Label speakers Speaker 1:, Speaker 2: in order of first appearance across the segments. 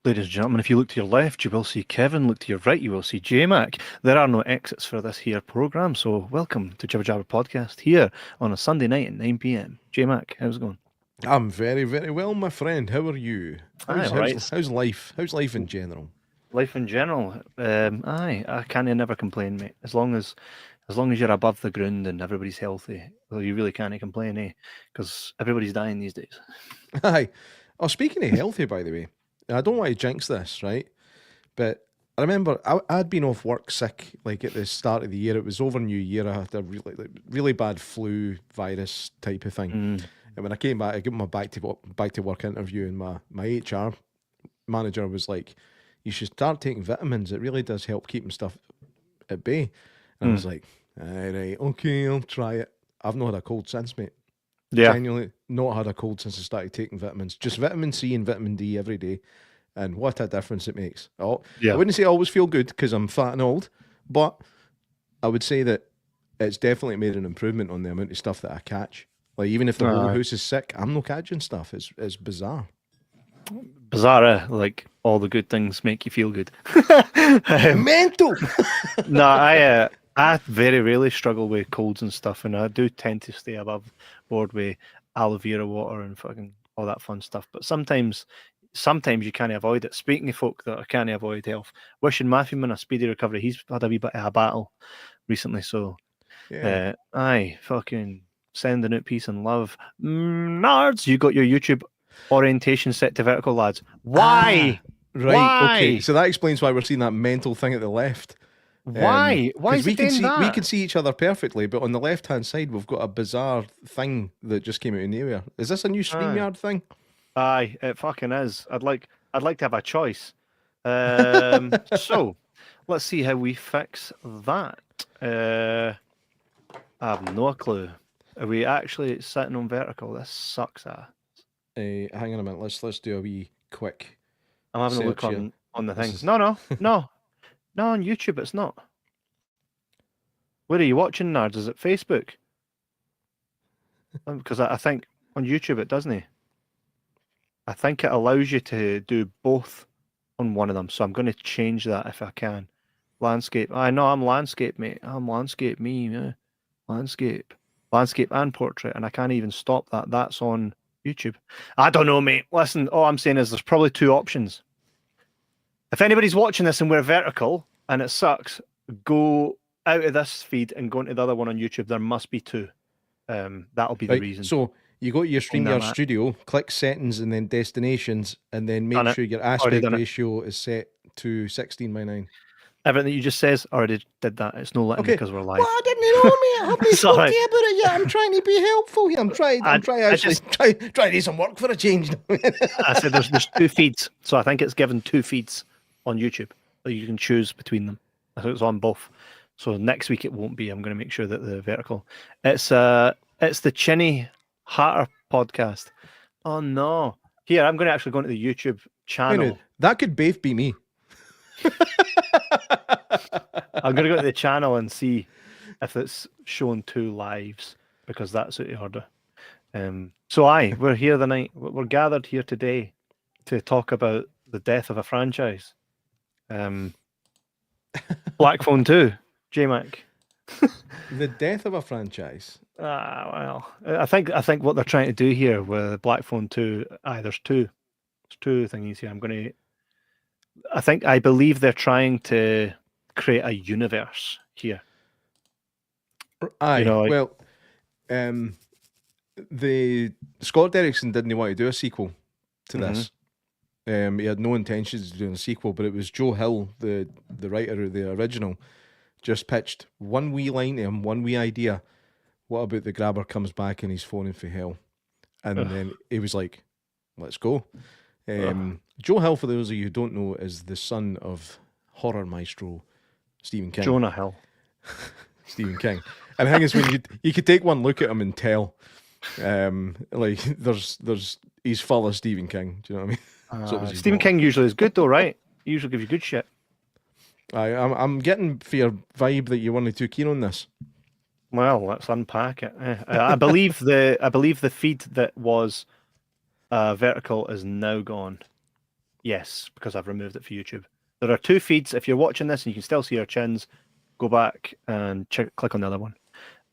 Speaker 1: Ladies and gentlemen, if you look to your left, you will see Kevin. Look to your right, you will see J-Mac. There are no exits for this here program, so welcome to Jibber Jabber Podcast here on a Sunday night at 9 p.m. J-Mac, how's it going?
Speaker 2: I'm very, very well, my friend. How are you?
Speaker 1: Aye,
Speaker 2: How's
Speaker 1: all right.
Speaker 2: how's how's life? How's life in general?
Speaker 1: Life in general, I can't never complain, mate. As long as you're above the ground and everybody's healthy, well, you really can't complain, eh? Because everybody's dying these days.
Speaker 2: Aye. Oh, speaking of healthy, by the way, I don't want to jinx this, right? But I remember I'd been off work sick, like at the start of the year. It was over New Year. I had a really bad flu virus type of thing.
Speaker 1: Mm.
Speaker 2: And when I came back, I got my back to work interview, and my HR manager was like, "You should start taking vitamins. It really does help keeping stuff at bay." And I was like, "All right, okay, I'll try it." I've not had a cold since, mate.
Speaker 1: Yeah.
Speaker 2: Genuinely not had a cold since I started taking vitamins. Just vitamin C and vitamin D every day. And what a difference it makes. Oh, I
Speaker 1: Yeah.
Speaker 2: wouldn't say I always feel good because I'm fat and old, but I would say that it's definitely made an improvement on the amount of stuff that I catch. Like, even if the whole
Speaker 1: Aye.
Speaker 2: house is sick, I'm not catching stuff. It's bizarre.
Speaker 1: Bizarre, like all the good things make you feel good. Um,
Speaker 2: Mental!
Speaker 1: No, I very rarely struggle with colds and stuff, and I do tend to stay above board with aloe vera water and fucking all that fun stuff. But sometimes you can't avoid it. Speaking of folk that can't avoid health, wishing Matthew man a speedy recovery. He's had a wee bit of a battle recently, so
Speaker 2: Yeah.
Speaker 1: aye, fucking sending out peace and love. Nards, you got your YouTube orientation set to vertical, lads. Why?
Speaker 2: Right, okay.
Speaker 1: Why?
Speaker 2: So that explains why we're seeing that mental thing at the left.
Speaker 1: Why? Why
Speaker 2: 'Cause
Speaker 1: is
Speaker 2: we
Speaker 1: it
Speaker 2: can
Speaker 1: doing
Speaker 2: see
Speaker 1: that?
Speaker 2: we can see each other perfectly, but on the left hand side we've got a bizarre thing that just came out of nowhere. Is this a new StreamYard thing?
Speaker 1: Aye, it fucking is. I'd like to have a choice. So let's see how we fix that. I have no clue. Are we actually sitting on vertical? This sucks.
Speaker 2: Hang on a minute. Let's do a wee quick.
Speaker 1: I'm having a look
Speaker 2: Search here.
Speaker 1: on the
Speaker 2: This
Speaker 1: things.
Speaker 2: is-
Speaker 1: No, on YouTube it's not. Where are you watching, Nards? Is it Facebook? Because I think on YouTube it doesn't. I think it allows you to do both on one of them, so I'm going to change that if I can. Landscape. I know I'm landscape, mate. I'm landscape, me. Yeah. Landscape and portrait, and I can't even stop that. That's on YouTube. I don't know, mate. Listen, all I'm saying is there's probably two options. If anybody's watching this and we're vertical and it sucks, go out of this feed and go into the other one on YouTube. There must be two. That'll be the
Speaker 2: Right.
Speaker 1: reason.
Speaker 2: So you go to your
Speaker 1: On that
Speaker 2: StreamYard
Speaker 1: map.
Speaker 2: Studio, click settings and then destinations, and then make
Speaker 1: Done it.
Speaker 2: sure your
Speaker 1: Already
Speaker 2: aspect
Speaker 1: done it.
Speaker 2: ratio is set to 16:9.
Speaker 1: Everything that you just says already did that. It's no letting me
Speaker 2: Okay.
Speaker 1: because we're live.
Speaker 2: Well, I didn't know, mate. I haven't
Speaker 1: Sorry.
Speaker 2: spoken about it yet. I'm trying to be helpful here. I'm trying actually try to do some work for a change.
Speaker 1: I said there's two feeds, so I think it's given two feeds on YouTube that you can choose between them. I think it's on both. So next week it won't be. I'm going to make sure that the vertical. It's the Chinny Hatter podcast. Oh no! Here I'm going to actually go into the YouTube channel.
Speaker 2: Anyway, that could both be me.
Speaker 1: I'm going to go to the channel and see if it's showing two lives because that's out of order. So we're here tonight. We're gathered here today to talk about the death of a franchise. Black Phone 2, J-Mac.
Speaker 2: The death of a franchise.
Speaker 1: Well, I think what they're trying to do here with Black Phone 2, there's two thingies here. I believe they're trying to create a universe here.
Speaker 2: Aye.
Speaker 1: like-
Speaker 2: Well, the Scott Derrickson didn't want to do a sequel to this. He had no intentions of doing a sequel, but it was Joe Hill, the writer of the original, just pitched one wee line to him, one wee idea. What about the grabber comes back and he's phoning for hell? And then he was like, let's go. Joe Hill, for those of you who don't know, is the son of horror maestro Stephen King.
Speaker 1: Jonah Hill.
Speaker 2: Stephen King. And the thing is, when you could take one look at him and tell, like there's he's full of Stephen King. Do you know what I mean? So it was his
Speaker 1: Stephen
Speaker 2: motto.
Speaker 1: King usually is good though, right? He usually gives you good shit.
Speaker 2: I'm getting for your vibe that you weren't too keen on this.
Speaker 1: Well, let's unpack it. I believe the feed that was vertical is now gone. Yes, because I've removed it for YouTube. There are 2 feeds. If you're watching this and you can still see our chins, go back and click on the other one.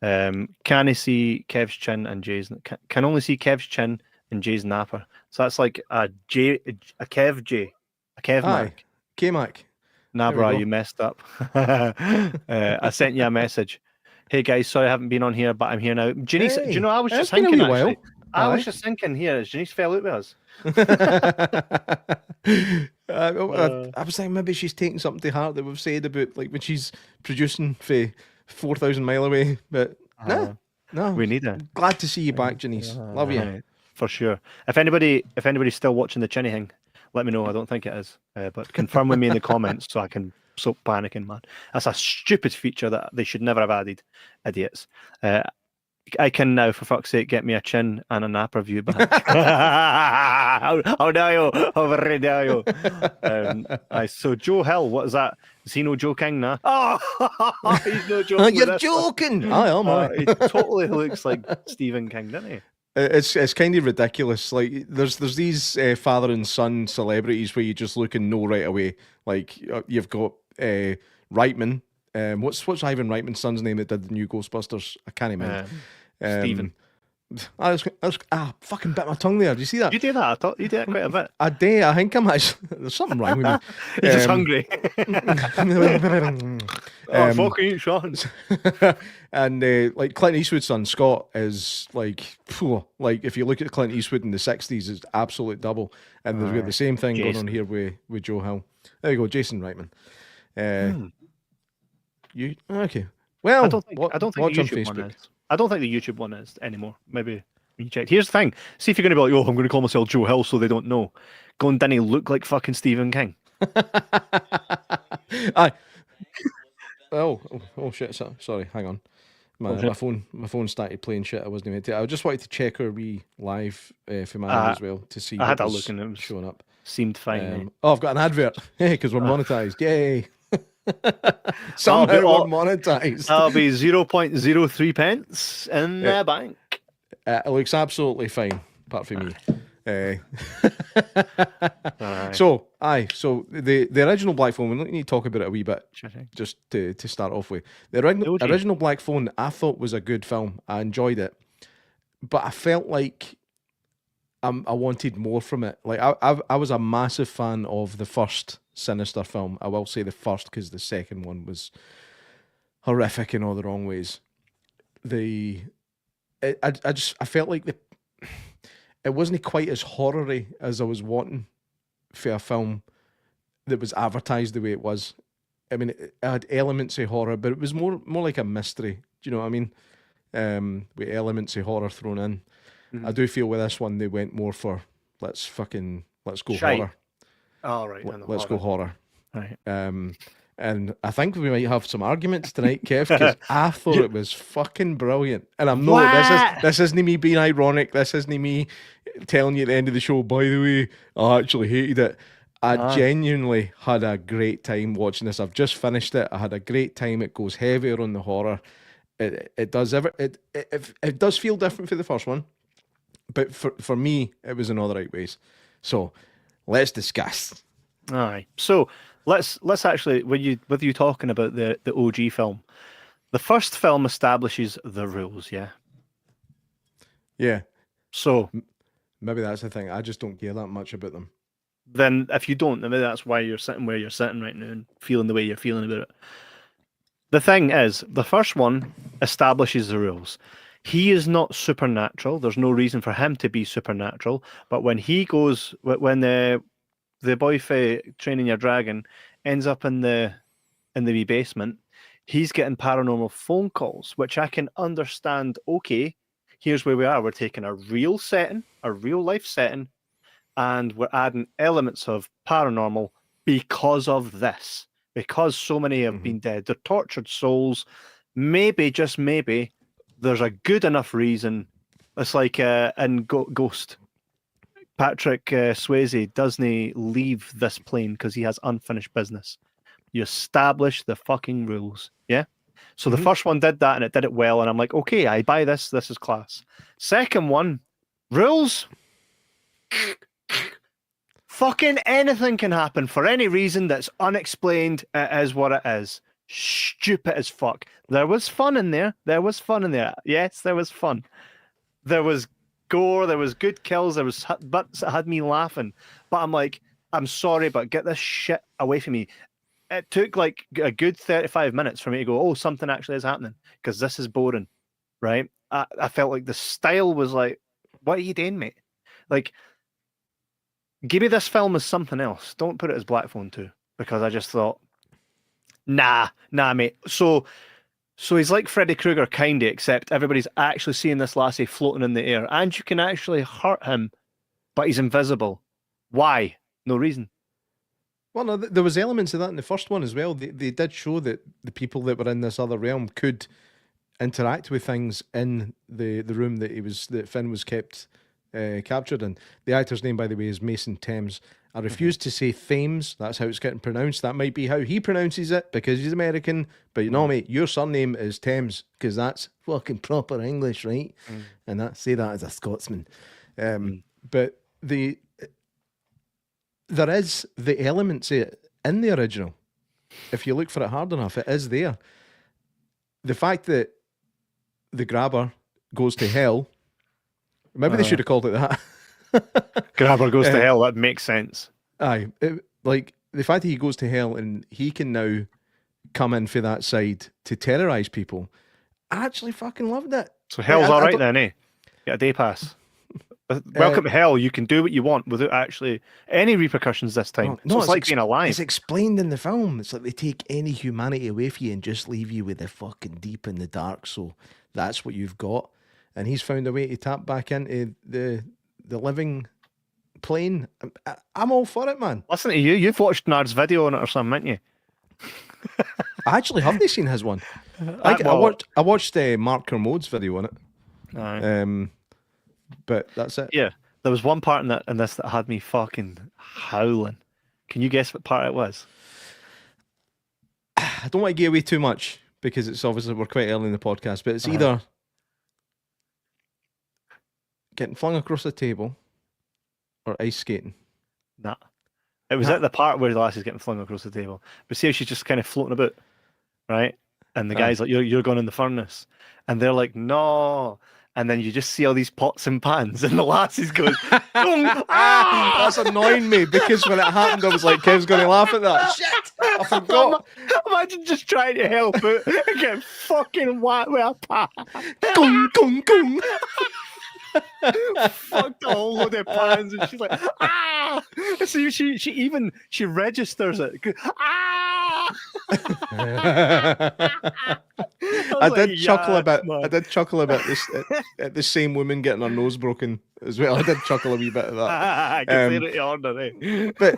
Speaker 1: Can I see Kev's chin and Jay's? Can only see Kev's chin and Jay's napper. So that's like a Kev J, a Kev Mac.
Speaker 2: K-Mac.
Speaker 1: Nah, bro, you messed up. I sent you a message. Hey guys, sorry I haven't been on here, but I'm here now. Janice, do you know I was just thinking actually? I was just thinking here, is Janice fell out with us?
Speaker 2: I was thinking maybe she's taking something to heart that we've said about like when she's producing for 4,000 mile away. But no,
Speaker 1: we need it.
Speaker 2: Glad to see you back, Janice. Love you
Speaker 1: for sure. If anybody's still watching the chinny thing, let me know. I don't think it is, but confirm with me in the comments so I can stop panicking, man. That's a stupid feature that they should never have added, idiots. I can now, for fuck's sake, get me a chin and a napper view back. How dare you? How very dare you? So Joe Hill, what is that? Is he no joking now? Oh, he's no joking.
Speaker 2: You're joking. I am.
Speaker 1: He totally looks like Stephen King, doesn't he?
Speaker 2: It's kind of ridiculous. Like there's these father and son celebrities where you just look and know right away. Like you've got Reitman. What's Ivan Reitman's son's name that did the new Ghostbusters? I can't remember.
Speaker 1: Stephen.
Speaker 2: I fucking bit my tongue there. Did you see that?
Speaker 1: You did that. I thought you did that quite a bit.
Speaker 2: I did. I think I'm actually. There's something wrong with me.
Speaker 1: You're just hungry. Fucking eat Sean's.
Speaker 2: And like Clint Eastwood's son Scott is like if you look at Clint Eastwood in the '60s, it's absolute double. And there's got the same thing going on here with Joe Hill. There you go, Jason Reitman. You okay? Well,
Speaker 1: I don't think the YouTube one is. I don't think the YouTube one is anymore. Maybe you check. Here's the thing: see if you're going to be like, "Oh, I'm going to call myself Joe Hill," so they don't know. Go and didn't look like fucking Stephen King.
Speaker 2: Oh shit! Sorry, hang on. My phone started playing shit. I wasn't meant to. I just wanted to check our wee live for my as well to see.
Speaker 1: I had a look and it was
Speaker 2: showing up.
Speaker 1: Seemed fine.
Speaker 2: I've got an advert. Hey, because we're monetized. Yay! Somehow we're monetized.
Speaker 1: That'll be 0.03 pence in the bank.
Speaker 2: It looks absolutely fine, apart from me. So the original Black Phone, we need to talk about it a wee bit, just to start off with. The original Black Phone, I thought was a good film. I enjoyed it, but I felt like I wanted more from it. Like I was a massive fan of the first Sinister film. I will say the first because the second one was horrific in all the wrong ways. I felt like it wasn't quite as horror-y as I was wanting for a film that was advertised the way it was. I mean, it had elements of horror, but it was more like a mystery. Do you know what I mean? With elements of horror thrown in. I do feel with this one they went more for let's go horror.
Speaker 1: All right,
Speaker 2: let's go horror.
Speaker 1: Right.
Speaker 2: And I think we might have some arguments tonight, Kev, because I thought it was fucking brilliant. And I'm not. This isn't me being ironic. This isn't me telling you at the end of the show. By the way, I actually hated it. I genuinely had a great time watching this. I've just finished it. I had a great time. It goes heavier on the horror. It does feel different for the first one, but for me, it was in all the right ways. So let's discuss.
Speaker 1: All right. So let's actually, with you talking about the OG film, the first film establishes the rules. Yeah.
Speaker 2: Yeah.
Speaker 1: So
Speaker 2: maybe that's the thing. I just don't care that much about them.
Speaker 1: Then if you don't, maybe that's why you're sitting where you're sitting right now and feeling the way you're feeling about it. The thing is, the first one establishes the rules. He is not supernatural. There's no reason for him to be supernatural. But when he goes, when the boy for Training Your Dragon ends up in the wee basement, he's getting paranormal phone calls, which I can understand. Okay, here's where we are. We're taking a real setting, a real life setting, and we're adding elements of paranormal because of this. Because so many have been dead. They're tortured souls. Maybe, just maybe, there's a good enough reason. It's like in Ghost. Patrick Swayze doesn't leave this plane because he has unfinished business. You establish the fucking rules. Yeah? So the first one did that and it did it well. And I'm like, okay, I buy this. This is class. Second one, rules. Fucking anything can happen for any reason that's unexplained. It is what it is. Stupid as fuck. There was fun in there. Yes, there was fun. There was gore. There was good kills. There was bits that had me laughing. But I'm like, I'm sorry, but get this shit away from me. It took like a good 35 minutes for me to go, oh, something actually is happening, because this is boring, right? I felt like the style was like, what are you doing, mate? Like, give me this film as something else. Don't put it as Black Phone 2, because I just thought, nah, mate. So he's like Freddy Krueger, kind of, except everybody's actually seeing this lassie floating in the air, and you can actually hurt him, but he's invisible. Why? No reason.
Speaker 2: Well, no, there was elements of that in the first one as well. They did show that the people that were in this other realm could interact with things in the room that Finn was kept captured in. The actor's name, by the way, is Mason Thames. I refuse to say Thames. That's how it's getting pronounced. That might be how he pronounces it because he's American. But you know, mate, your surname is Thames because that's fucking proper English, right? And say that as a Scotsman. But there is the elements of it in the original. If you look for it hard enough, it is there. The fact that the grabber goes to hell, maybe they should have called it that.
Speaker 1: Grabber goes to hell, that makes sense.
Speaker 2: Aye. Like, the fact that he goes to hell and he can now come in for that side to terrorise people, I actually fucking loved it.
Speaker 1: So hell's alright then, eh? Get a day pass. Welcome to hell. You can do what you want without actually any repercussions this time. No, it's like being alive.
Speaker 2: It's explained in the film. It's like they take any humanity away from you and just leave you with the fucking deep in the dark. So that's what you've got. And he's found a way to tap back into the living plane. I'm all for it, man.
Speaker 1: Listen to you. You've watched Nard's video on it or something, haven't you?
Speaker 2: I actually haven't seen his one. I watched Mark Kermode's video on it.
Speaker 1: Aye.
Speaker 2: But that's it.
Speaker 1: Yeah, there was one part in this that had me fucking howling. Can you guess what part it was?
Speaker 2: I don't want to give away too much because it's obviously we're quite early in the podcast, but it's either getting flung across the table or ice skating.
Speaker 1: Nah. It was at the part where the lassie's getting flung across the table. But see how she's just kind of floating about, right? And the guy's like, you're going in the furnace. And they're like, no. And then you just see all these pots and pans, and the lassie's going,
Speaker 2: That's annoying me because when it happened, I was like, Kev's going to laugh at that. Shit! I forgot.
Speaker 1: Imagine just trying to help out and get fucking whacked with a pan.
Speaker 2: Gung, gung, gung.
Speaker 1: Fucked a whole load of pans, and she's like, ah! So she registers it. Ah!
Speaker 2: I did chuckle about this at the same woman getting her nose broken as well. I did chuckle a wee bit at that.
Speaker 1: I can see it on there.
Speaker 2: But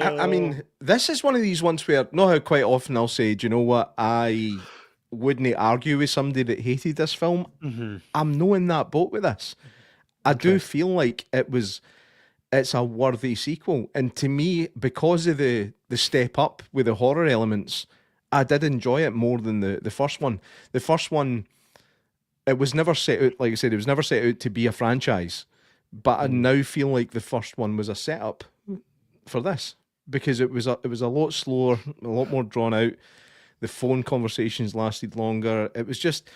Speaker 2: I mean, this is one of these ones where, know how quite often I'll say, do you know what, I wouldn't argue with somebody that hated this film.
Speaker 1: Mm-hmm.
Speaker 2: I'm not in that boat with this. I do feel like it's a worthy sequel. And to me, because of the step up with the horror elements, I did enjoy it more than the first one. The first one, it was never set out, like I said, it was never set out to be a franchise. But I now feel like the first one was a setup for this. Because it was a lot slower, a lot more drawn out. The phone conversations lasted longer. It was just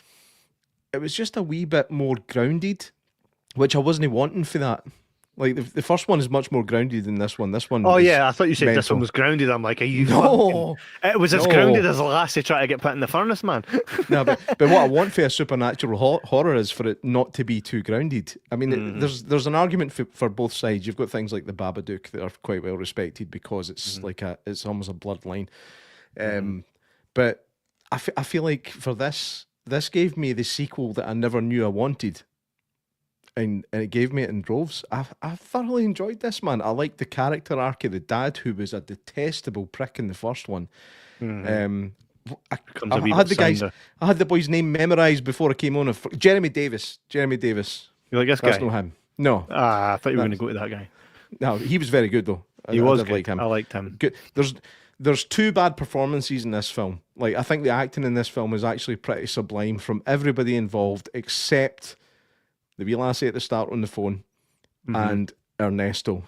Speaker 2: a wee bit more grounded, which I wasn't wanting for that. Like the first one is much more grounded than this one. This one.
Speaker 1: Oh yeah, I thought you said this one was grounded. I'm like, are you?
Speaker 2: No,
Speaker 1: it was as grounded as a lassie trying to get put in the furnace, man.
Speaker 2: No, but what I want for a supernatural horror is for it not to be too grounded. I mean, there's an argument for both sides. You've got things like the Babadook that are quite well respected because it's it's almost a bloodline. But I feel like for this gave me the sequel that I never knew I wanted. And it gave me it in droves. I thoroughly enjoyed this, man. I liked the character arc of the dad, who was a detestable prick in the first one. I had the boy's name memorised before I came on. Jeremy Davis. You like
Speaker 1: this guy?
Speaker 2: That's not him. No.
Speaker 1: I thought you were going to go to that guy.
Speaker 2: No, he was very good though.
Speaker 1: He was
Speaker 2: good.
Speaker 1: like him. I liked him.
Speaker 2: Good. There's two bad performances in this film. Like, I think the acting in this film is actually pretty sublime from everybody involved, except the wee lassie at the start on the phone, and Ernesto.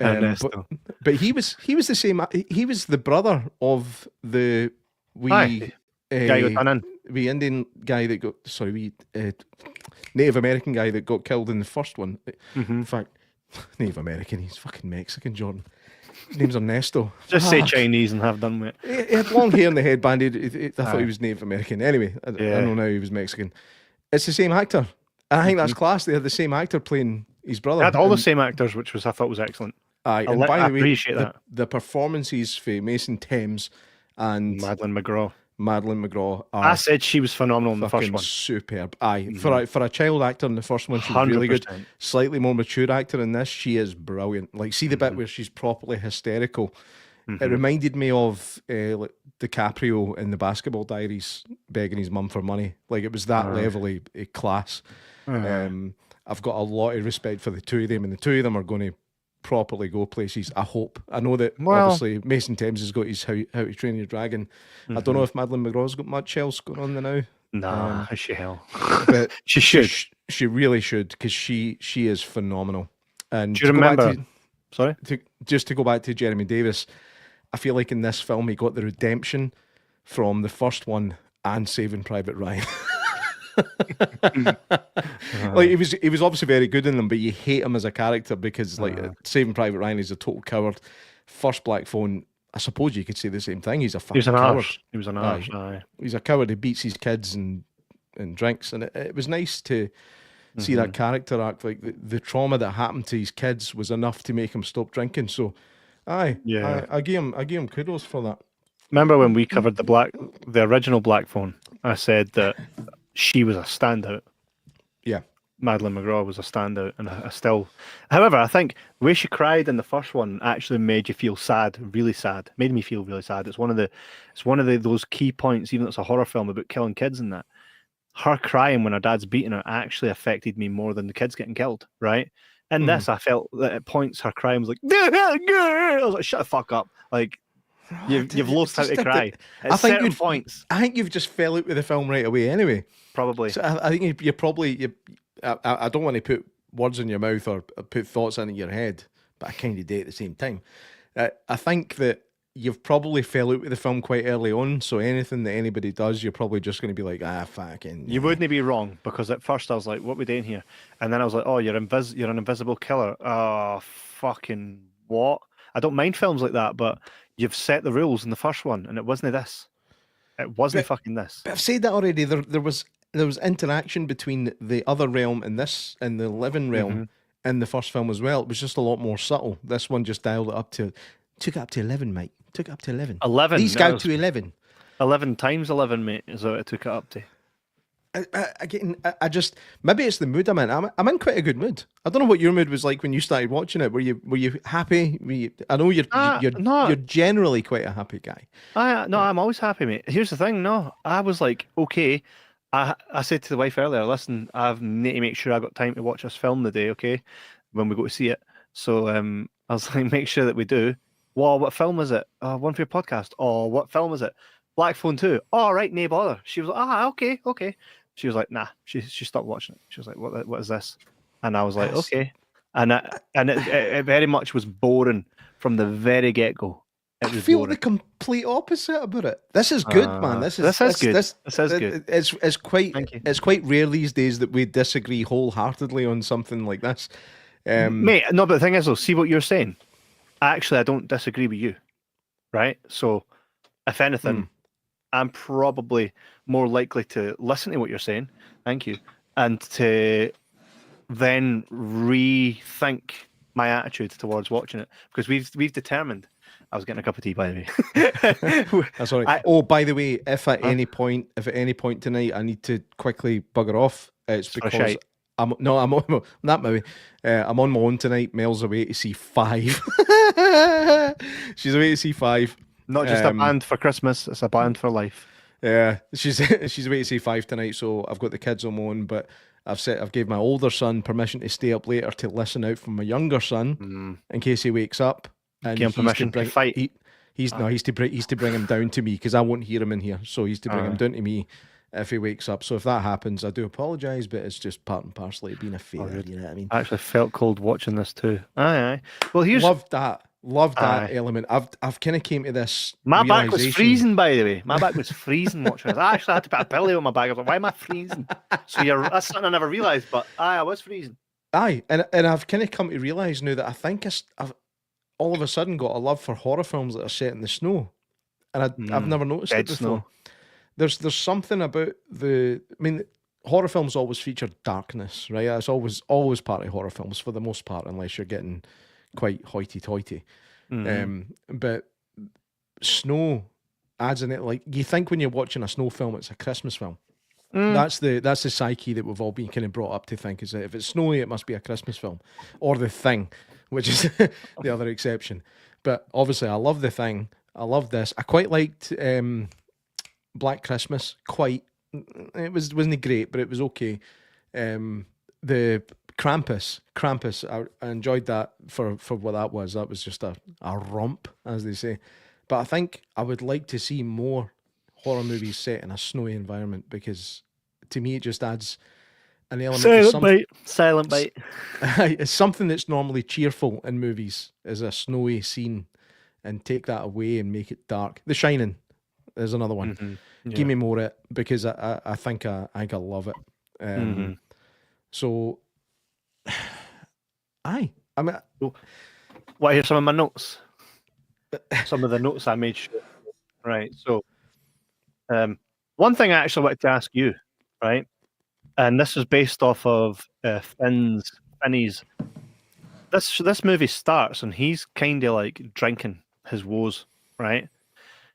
Speaker 1: Ernesto.
Speaker 2: But he was the same. He was the brother of the
Speaker 1: Aye. Guy got done in.
Speaker 2: wee Indian guy that got Native American guy that got killed in the first one. In fact, Native American. He's fucking Mexican, Jordan. His name's Ernesto.
Speaker 1: Just say Chinese and have done with it.
Speaker 2: He had long hair and the headband. I thought he was Native American. Anyway, I know now he was Mexican. It's the same actor. And I think that's class. They had the same actor playing his brother.
Speaker 1: They had all the same actors, which I thought was excellent.
Speaker 2: Aye, and by
Speaker 1: I
Speaker 2: the way,
Speaker 1: appreciate that.
Speaker 2: the performances for Mason Thames and
Speaker 1: Madeline McGraw.
Speaker 2: Are
Speaker 1: I said she was phenomenal in the first one.
Speaker 2: Superb. Aye, for a child actor in the first one, she was really good. Slightly more mature actor in this, she is brilliant. Like, see the bit where she's properly hysterical. It reminded me of like DiCaprio in the Basketball Diaries begging his mum for money. Like, it was that level of class. I've got a lot of respect for the two of them, and the two of them are going to properly go places. I hope. I know that obviously Mason Thames has got his How to Train Your Dragon. I don't know if Madeline McGraw's got much else going on there now.
Speaker 1: Nah, is she hell?
Speaker 2: But
Speaker 1: she should.
Speaker 2: She really should, because she is phenomenal. And
Speaker 1: do you remember? Sorry,
Speaker 2: just to go back to Jeremy Davis, I feel like in this film he got the redemption from the first one and Saving Private Ryan. Like, he was obviously very good in them, but you hate him as a character because, like, Saving Private Ryan is a total coward. First Black Phone, I suppose you could say the same thing. He's a fucking coward.
Speaker 1: He was an arse. Aye.
Speaker 2: He's a coward. He beats his kids and drinks, and it was nice to see that character act. Like, the trauma that happened to his kids was enough to make him stop drinking. So, I give him kudos for that.
Speaker 1: Remember when we covered the original Black Phone? I said that she was a standout.
Speaker 2: Yeah.
Speaker 1: Madeline McGraw was a standout, and I still. However, I think the way she cried in the first one actually made you feel sad, really sad. Made me feel really sad. It's one of those key points, even though it's a horror film about killing kids and that. Her crying when her dad's beating her actually affected me more than the kids getting killed, right? In this, I felt that at points her crying was like, I was like, shut the fuck up. Like, you've lost how to cry.
Speaker 2: I think points. I think you've just fell out with the film right away anyway.
Speaker 1: Probably.
Speaker 2: So I think you're probably... I don't want to put words in your mouth or put thoughts into your head, but I kind of do at the same time. I think that you've probably fell out with the film quite early on, so anything that anybody does, you're probably just going to be like, fucking...
Speaker 1: You wouldn't be wrong, because at first I was like, what are we doing here? And then I was like, oh, you're an invisible killer. Oh, fucking what? I don't mind films like that, but you've set the rules in the first one, and it wasn't this. It wasn't fucking this.
Speaker 2: But I've said that already. There was interaction between the other realm and the living realm in the first film as well. It was just a lot more subtle. This one just dialed it up to... Took it up to 11, mate. Took it up to 11.
Speaker 1: 11?
Speaker 2: These go to 11.
Speaker 1: 11 times 11, mate, is what it took it up to.
Speaker 2: I just... Maybe it's the mood I'm in. I'm in quite a good mood. I don't know what your mood was like when you started watching it. Were you happy? I know you're generally quite a happy guy.
Speaker 1: No, I'm always happy, mate. Here's the thing, no. I was like, okay... I said to the wife earlier, listen, I need to make sure I got time to watch this film today, okay, when we go to see it. So I was like, make sure that we do. Well, what film is it? One for your podcast. Oh, what film is it? Black Phone 2. Oh, right, no bother. She was like, okay. She was like, nah. She stopped watching it. She was like, what is this? And I was like, okay. And it very much was boring from the very get-go.
Speaker 2: I feel the complete opposite about it. This is good, man. This is good. This is good. It's quite rare these days that we disagree wholeheartedly on something like this.
Speaker 1: Mate, no, but the thing is, though, see what you're saying. Actually, I don't disagree with you, right? So, if anything, I'm probably more likely to listen to what you're saying. Thank you, and to then rethink my attitude towards watching it, because we've determined. I was getting a cup of tea, by the way.
Speaker 2: That's all right. By the way, if at any point tonight I need to quickly bugger off, it's because I'm not my way. I'm on my own tonight. Mel's away to see 5. She's away to see 5.
Speaker 1: Not just a band for Christmas; it's a band for life.
Speaker 2: Yeah, she's away to see 5 tonight. So I've got the kids on my own, but I've gave my older son permission to stay up later to listen out from my younger son in case he wakes up. And
Speaker 1: give him permission to fight.
Speaker 2: He's to bring him down to me, because I won't hear him in here. So he's to bring him down to me if he wakes up. So if that happens, I do apologise, but it's just part and parcel of being a father. You know what I mean?
Speaker 1: I actually felt cold watching this too. Aye. Well, here's
Speaker 2: Loved that
Speaker 1: Aye.
Speaker 2: element. I've kind of came to this.
Speaker 1: My back was
Speaker 2: realisation-
Speaker 1: freezing, by the way. My back was freezing watching this. I actually had to put a pillow on my back. I was like, why am I freezing? So that's something I never realised, but I was freezing.
Speaker 2: Aye, and I've kind of come to realise now that I think I've all of a sudden got a love for horror films that are set in the snow, and I've never noticed it
Speaker 1: Dead
Speaker 2: before.
Speaker 1: snow.
Speaker 2: There's something about I mean, horror films always feature darkness, right? That's always part of horror films for the most part, unless you're getting quite hoity-toity. But snow adds in it. Like, you think when you're watching a snow film, it's a Christmas film. That's the psyche that we've all been kind of brought up to think, is that if it's snowy, it must be a Christmas film, or The Thing, which is the other exception. But obviously, I love The Thing. I love this. I quite liked Black Christmas. It wasn't great, but it was okay. The Krampus, I enjoyed that for what that was. That was just a romp, as they say. But I think I would like to see more horror movies set in a snowy environment, because to me it just adds an element of
Speaker 1: Silent bite.
Speaker 2: it's something that's normally cheerful in movies, is a snowy scene, and take that away and make it dark. The Shining is another one. Give me more of it, because I think I love it. So I mean,
Speaker 1: What are some of my notes? Some of the notes I made. Right. So, one thing I actually wanted to ask you, right, and this is based off of Finney's. This movie starts and he's kind of like drinking his woes, right?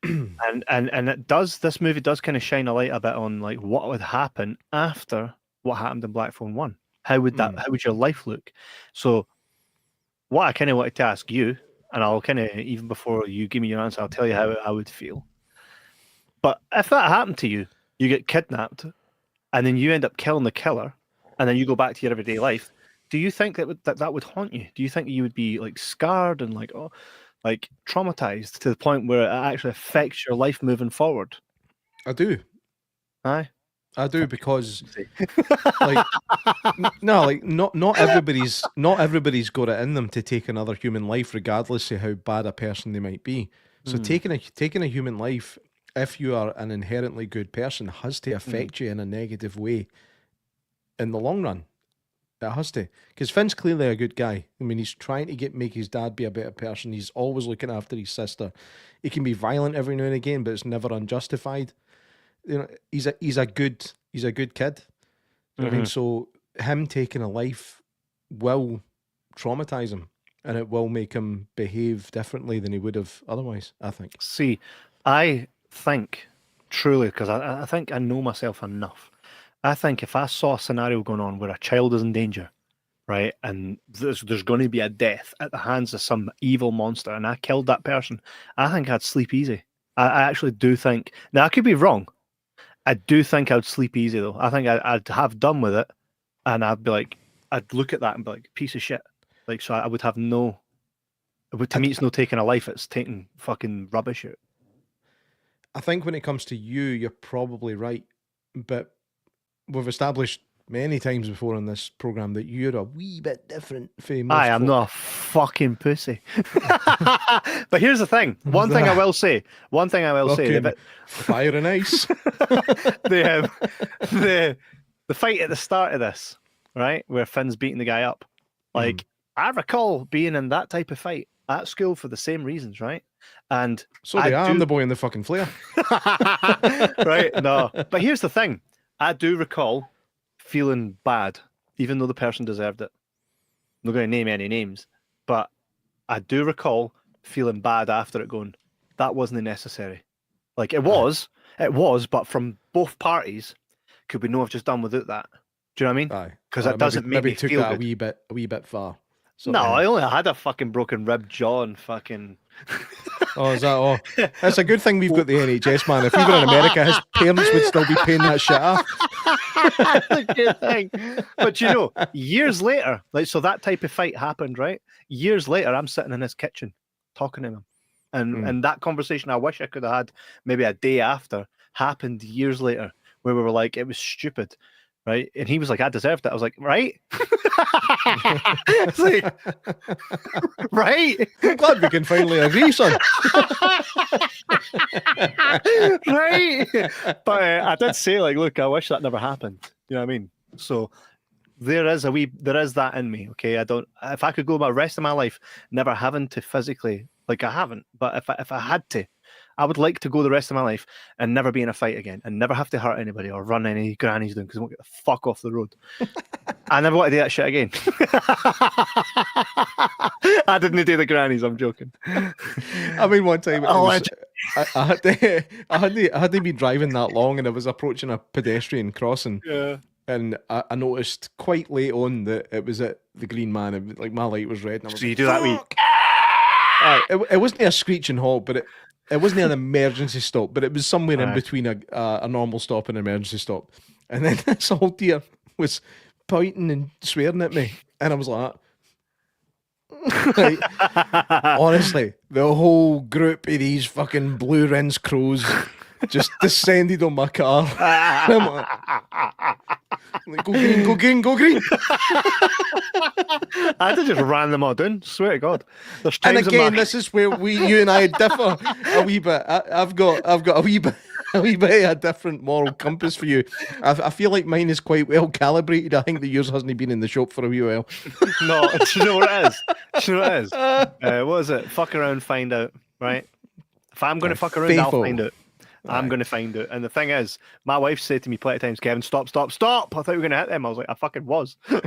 Speaker 1: and this movie does kind of shine a light a bit on like what would happen after what happened in Black Phone 1. How would your life look? So what I kind of wanted to ask you, and I'll kind of, even before you give me your answer, I'll tell you how I would feel. But if that happened to you, you get kidnapped, and then you end up killing the killer, and then you go back to your everyday life, do you think that would haunt you? Do you think you would be like scarred and like traumatized to the point where it actually affects your life moving forward?
Speaker 2: I do.
Speaker 1: Aye.
Speaker 2: I do, because like not everybody's got it in them to take another human life, regardless of how bad a person they might be. So taking a human life, if you are an inherently good person, has to affect you in a negative way in the long run. It has to, because Finn's clearly a good guy. I mean, he's trying to make his dad be a better person. He's always looking after his sister. He can be violent every now and again, but it's never unjustified. You know, he's a good kid. You know what I mean? So him taking a life will traumatize him, and it will make him behave differently than he would have otherwise, I think.
Speaker 1: See, I think truly, because I think I know myself enough. I think if I saw a scenario going on where a child is in danger, right, and there's going to be a death at the hands of some evil monster, and I killed that person, I think I'd sleep easy. I actually do think. Now, I could be wrong. I do think I'd sleep easy, though. I think I'd have done with it, and I'd be like, I'd look at that and be like, piece of shit. Like, so I would have no. To me, it's no taking a life; it's taking fucking rubbish out.
Speaker 2: I think when it comes to you, you're probably right, but we've established many times before on this program that you're a wee bit different from most
Speaker 1: I'm
Speaker 2: folk.
Speaker 1: not a fucking pussy. But here's the thing. One thing I will say.
Speaker 2: Fucking fire and ice.
Speaker 1: The fight at the start of this, right, where Finn's beating the guy up. Like, I recall being in that type of fight at school for the same reasons, right? And
Speaker 2: so I'm the boy in the fucking flare.
Speaker 1: Right? No. But here's the thing. I do recall feeling bad, even though the person deserved it. I'm not going to name any names, but I do recall feeling bad after it, going, that wasn't necessary. Like, it was, but from both parties, could we not have just done without that? Do you know what I mean?
Speaker 2: Aye.
Speaker 1: Because it doesn't make me
Speaker 2: took
Speaker 1: feel
Speaker 2: that
Speaker 1: good.
Speaker 2: a wee bit far. So,
Speaker 1: no, I only had a fucking broken rib jaw and fucking.
Speaker 2: Oh, is that all? That's a good thing we've got the NHS, man. If we were in America, his parents would still be paying that shit off.
Speaker 1: That's a good thing. But you know, years later, like, so that type of fight happened, right? Years later, I'm sitting in his kitchen talking to him. And that conversation I wish I could have had maybe a day after happened years later, where we were like, it was stupid, right? And he was like, I deserved it. I was like, right? It's like, right?
Speaker 2: I'm glad we can finally agree, son.
Speaker 1: Right? But I did say, like, look, I wish that never happened. You know what I mean? So there is that in me. Okay, if I could go my rest of my life never having to physically, like I haven't, but if I had to, I would like to go the rest of my life and never be in a fight again and never have to hurt anybody or run any grannies down because I won't get the fuck off the road. I never want to do that shit again. I didn't do the grannies, I'm joking.
Speaker 2: I mean, one time I hadn't been driving that long, and I was approaching a pedestrian crossing.
Speaker 1: Yeah.
Speaker 2: And I noticed quite late on that it was at the green man. Like my light was red. And I was
Speaker 1: So you
Speaker 2: like,
Speaker 1: do that week.
Speaker 2: It wasn't a screeching halt, but it wasn't an emergency stop, but it was somewhere in between a normal stop and an emergency stop. And then this old dear was pointing and swearing at me, and I was like, like, honestly, the whole group of these fucking blue rinse crows just descended on my car. And I'm like, go green, go green, go green.
Speaker 1: I just ran them all down. Swear to God. There's
Speaker 2: And
Speaker 1: times
Speaker 2: again, this is where you and I differ a wee bit. I've got a wee bit of a different moral compass for you. I feel like mine is quite well calibrated. I think that yours hasn't been in the shop for a wee while.
Speaker 1: No, do you know what it is? Do you know what it is? What is it? Fuck around, find out, right? If I'm going to fuck around, I'll find out. I'm going to find it. And the thing is, my wife said to me plenty of times, Kevin, stop, stop, stop. I thought you were going to hit them. I was like, I fucking was.
Speaker 2: And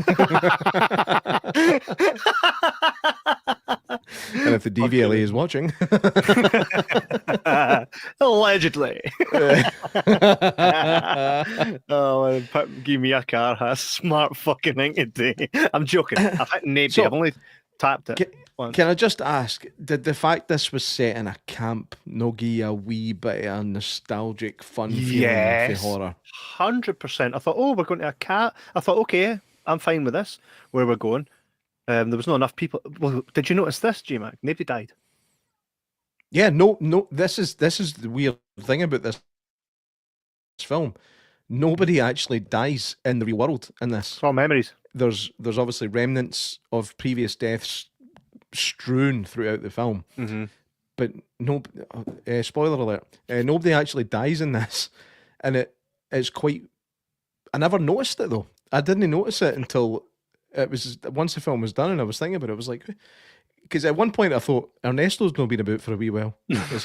Speaker 2: if the DVLA is watching.
Speaker 1: Allegedly. Oh, give me a car. A smart fucking thing to do. I'm joking. I've hit nobody. I've only tapped it.
Speaker 2: Can I just ask, did the fact this was set in a camp not give you a wee bit of a nostalgic fun feeling for horror?
Speaker 1: 100%. I thought, oh, we're going to a cat. I thought, okay, I'm fine with this. Where we're going. There was not enough people. Well, did you notice this, G-Mac? Nobody died.
Speaker 2: Yeah, no. This is the weird thing about this film. Nobody actually dies in the real world in this.
Speaker 1: It's all memories.
Speaker 2: There's obviously remnants of previous deaths strewn throughout the film, but no. Spoiler alert: nobody actually dies in this, and it's quite. I never noticed it though. I didn't notice it until it was once the film was done, and I was thinking about it. I was like, because at one point I thought Ernesto's not been about for a wee while. Is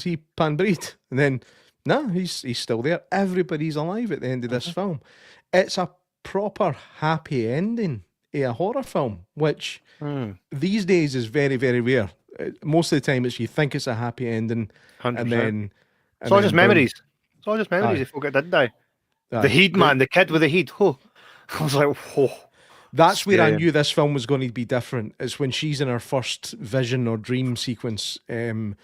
Speaker 2: he pan-breed? And then no, he's still there. Everybody's alive at the end of this film. It's a proper happy ending in a horror film, which these days is very, very rare. Most of the time, it's you think it's a happy ending,
Speaker 1: 100%.
Speaker 2: and then
Speaker 1: it's all just memories. It's all just memories. If folk didn't die. The heat, man, the kid with the heat. Oh, I was like, whoa.
Speaker 2: That's where I knew this film was going to be different. It's when she's in her first vision or dream sequence, and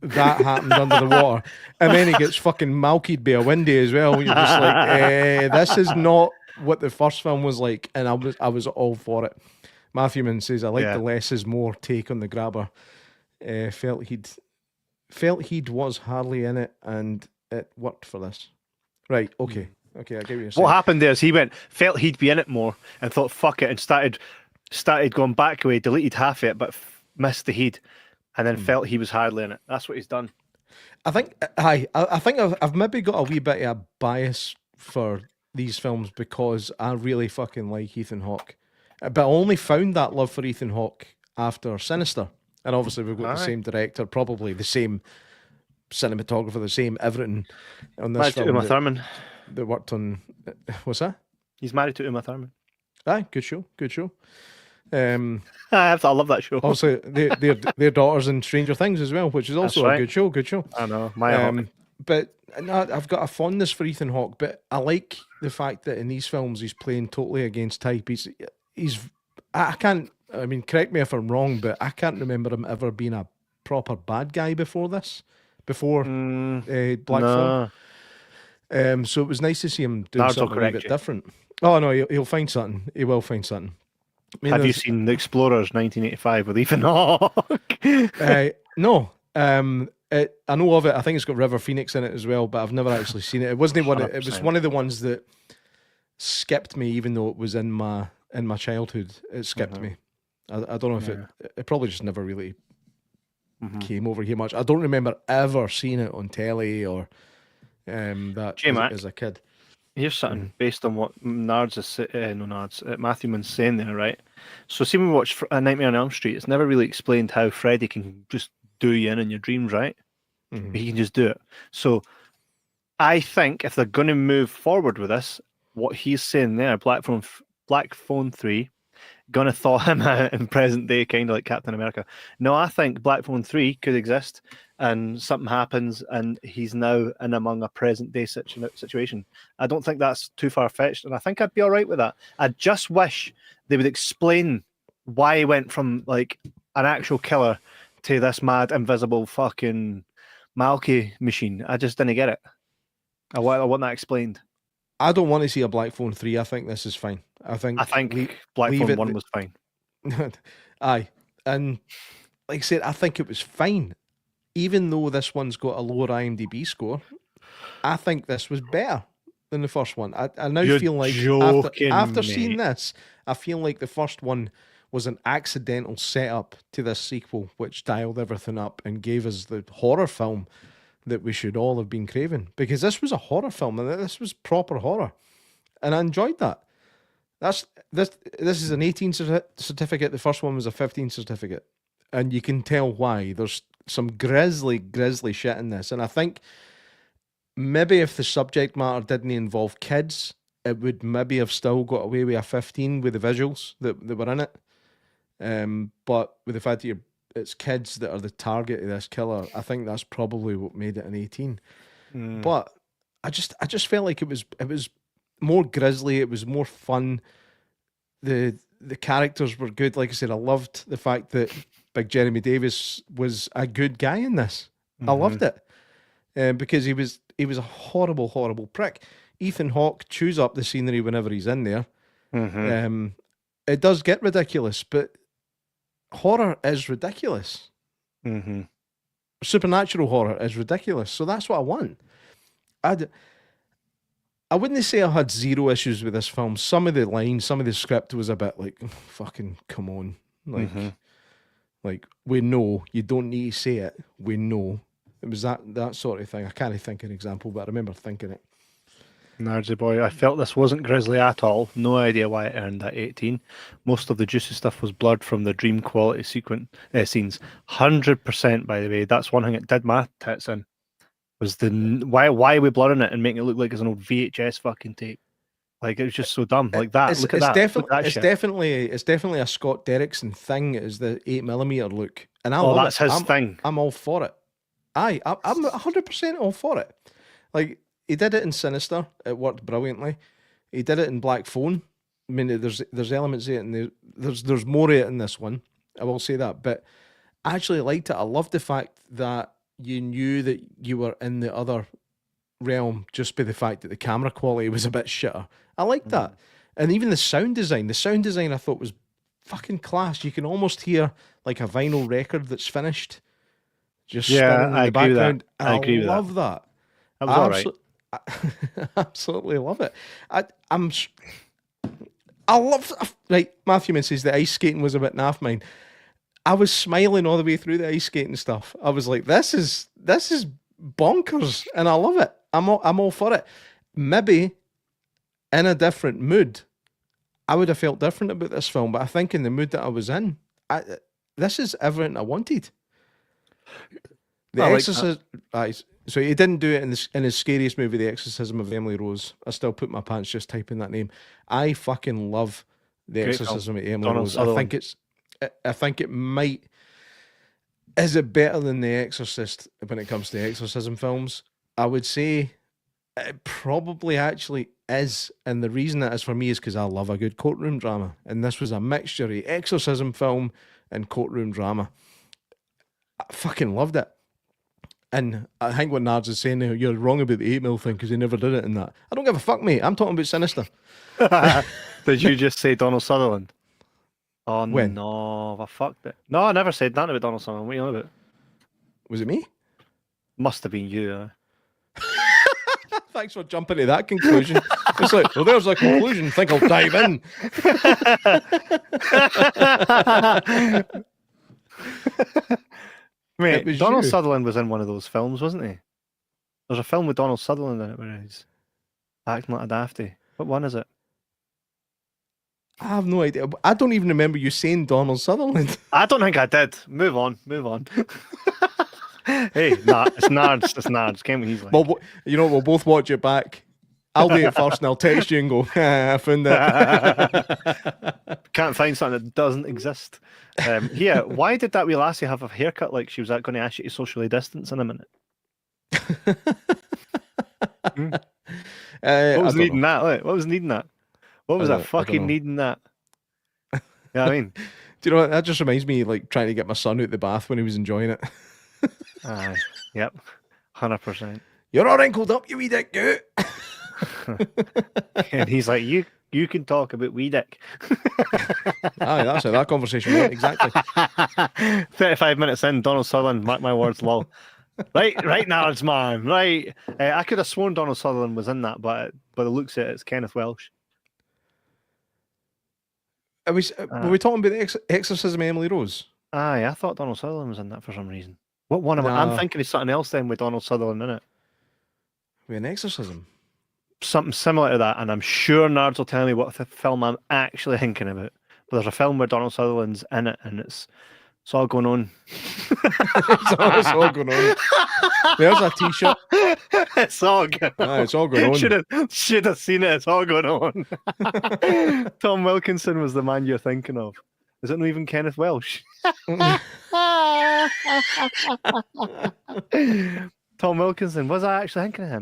Speaker 2: that happened under the water, and then he gets fucking malkied by a windy as well. You're just like, this is not what the first film was like, and I was all for it. Matthew Mann says, I like the less is more take on the grabber. Felt he'd was hardly in it, and it worked for this. Right, okay, I get what you're saying.
Speaker 1: What happened there is felt he'd be in it more and thought fuck it and started going back away, deleted half it, but missed the heat, and then felt he was hardly in it. That's what he's done.
Speaker 2: I think I've maybe got a wee bit of a bias for these films because I really fucking like Ethan Hawke, but I only found that love for Ethan Hawke after Sinister, and obviously we've got the same director, probably the same cinematographer, the same everything on this
Speaker 1: Married
Speaker 2: film.
Speaker 1: to Uma Thurman.
Speaker 2: That worked on what's that?
Speaker 1: He's married to Uma Thurman.
Speaker 2: Aye, good show.
Speaker 1: I love that show.
Speaker 2: Also, their daughters in Stranger Things as well, which is also a good show. Good show.
Speaker 1: I know, Hawke.
Speaker 2: But no, I've got a fondness for Ethan Hawke, but I like the fact that in these films he's playing totally against type. I mean, correct me if I'm wrong, but I can't remember him ever being a proper bad guy before this. Before Black Phone. So it was nice to see him doing something a bit different. Oh no, he'll find something. He will find something. I mean,
Speaker 1: have you seen The Explorers 1985 with Ethan Hawke?
Speaker 2: No. I know of it. I think it's got River Phoenix in it as well, but I've never actually seen it. It wasn't one. It was
Speaker 1: 100%.
Speaker 2: one of the ones that skipped me, even though it was in my childhood. It skipped me. I don't know if it probably just never really came over here much. I don't remember ever seeing it on telly or that as a kid.
Speaker 1: Here's something based on what Matthew Moon's saying there, right? So, see, when we watch A Nightmare on Elm Street, it's never really explained how Freddy can just do you in your dreams, right? He can just do it. So, I think if they're going to move forward with this, what he's saying there, Black Phone 3, gonna thaw him out in present day, kind of like Captain America. No, I think Black Phone 3 could exist and something happens and he's now in among a present day situation. I don't think that's too far fetched, and I think I'd be all right with that. I just wish they would explain why he went from like an actual killer to this mad invisible fucking Malky machine. I just didn't get it. I want that explained.
Speaker 2: I don't want to see a Black Phone 3. I think this is fine. I think
Speaker 1: Black Phone 1 was fine.
Speaker 2: Aye. And like I said, I think it was fine. Even though this one's got a lower IMDb score, I think this was better than the first one. I now feel like after seeing this, I feel like the first one was an accidental setup to this sequel, which dialed everything up and gave us the horror film that we should all have been craving. Because this was a horror film, and this was proper horror. And I enjoyed that. This is an 18 certificate. The first one was a 15 certificate. And you can tell why. There's some grisly shit in this. And I think maybe if the subject matter didn't involve kids, it would maybe have still got away with a 15 with the visuals that were in it. But with the fact that it's kids that are the target of this killer, I think that's probably what made it an 18. But I just felt like it was more grisly, it was more fun. The characters were good. Like I said, I loved the fact that Big Jeremy Davis was a good guy in this. I loved it. Because he was a horrible prick. Ethan Hawke chews up the scenery whenever he's in there. It does get ridiculous, but horror is ridiculous. Supernatural horror is ridiculous. So that's what I want. I wouldn't say I had zero issues with this film. Some of the lines, some of the script was a bit like, fucking come on. Like we know, you don't need to say it. We know. It was that sort of thing. I can't think of an example, but I remember thinking it.
Speaker 1: Nardsy boy, I felt this wasn't grisly at all. No idea why it earned that 18. Most of the juicy stuff was blurred from the dream quality scenes. 100%, by the way. That's one thing it did my tits in. Was why are we blurring it and making it look like it's an old VHS fucking tape? Like, it was just so dumb. Like that. Look at that.
Speaker 2: It's definitely a Scott Derrickson thing. Is the 8mm look, and
Speaker 1: that's his thing.
Speaker 2: I'm all for it. I'm 100% all for it. Like, he did it in Sinister. It worked brilliantly. He did it in Black Phone. I mean, there's elements of it, and there's more of it in this one. I will say that, but I actually liked it. I loved the fact that you knew that you were in the other realm just by the fact that the camera quality was a bit shitter. I liked that. And even the sound design I thought was fucking class. You can almost hear like a vinyl record that's finished just spinning in the background.
Speaker 1: I agree with that.
Speaker 2: I love that.
Speaker 1: That was all right.
Speaker 2: I absolutely love it. I love, right, Matthew says the ice skating was a bit naff mine. I was smiling all the way through the ice skating stuff. I was like, this is bonkers, and I love it. I'm all for it. Maybe in a different mood, I would have felt different about this film, but I think in the mood that I was in, this is everything I wanted. The Exorcist. So he didn't do it in his scariest movie, The Exorcism of Emily Rose. I still put my pants just typing that name. I fucking love The Exorcism of Emily Rose. I think it might. Is it better than The Exorcist when it comes to exorcism films? I would say it probably actually is, and the reason that is for me is because I love a good courtroom drama, and this was a mixture of exorcism film and courtroom drama. I fucking loved it. And I think what Nards is saying there, you're wrong about the 8mm thing because he never did it in that. I don't give a fuck, mate. I'm talking about Sinister.
Speaker 1: Did you just say Donald Sutherland? Oh,
Speaker 2: when?
Speaker 1: No, I fucked it. No, I never said that about Donald Sutherland. What are you on about?
Speaker 2: Was it me?
Speaker 1: Must have been you.
Speaker 2: Thanks for jumping to that conclusion. It's like, well, there's a conclusion. Think I'll dive in.
Speaker 1: Mate, Donald
Speaker 2: you.
Speaker 1: Sutherland was in one of those films, wasn't he? There's a film with Donald Sutherland in it where he's acting like a dafty. What one is it?
Speaker 2: I have no idea. I don't even remember you saying Donald Sutherland.
Speaker 1: I don't think I did. Move on. Hey, nah, it's Nards. It's Nards. Came easily.
Speaker 2: Well, you know, we'll both watch it back. I'll do it first and I'll text you and go, I found it.
Speaker 1: Can't find something that doesn't exist. Yeah, why did that wee lassie have a haircut like she was going to ask you to socially distance in a minute? What was needing that? Like, what was needing that? What was that fucking needing that? Yeah, I mean,
Speaker 2: do you know what? That just reminds me, like trying to get my son out the bath when he was enjoying it.
Speaker 1: Yep, 100%.
Speaker 2: You're all wrinkled up, you wee dick goat.
Speaker 1: And he's like, you can talk about wee dick.
Speaker 2: Aye, that's how that conversation went, exactly.
Speaker 1: 35 minutes in, Donald Sutherland, mark my words, lol. Right, Nards, man, right. I could have sworn Donald Sutherland was in that, but by the looks of it, it's Kenneth Welsh.
Speaker 2: Were we talking about the Exorcism of Emily Rose?
Speaker 1: Aye, I thought Donald Sutherland was in that for some reason. What one am I? I'm thinking of something else then with Donald Sutherland in it.
Speaker 2: With an exorcism?
Speaker 1: Something similar to that, and I'm sure Nards will tell me what the film I'm actually thinking about. But there's a film where Donald Sutherland's in it, and it's all going on.
Speaker 2: it's all going on. There's a t-shirt.
Speaker 1: It's all going on.
Speaker 2: Aye, it's all going on.
Speaker 1: Should have seen it. It's all going on. Tom Wilkinson was the man you're thinking of. Is it not even Kenneth Welsh? Tom Wilkinson. Was I actually thinking of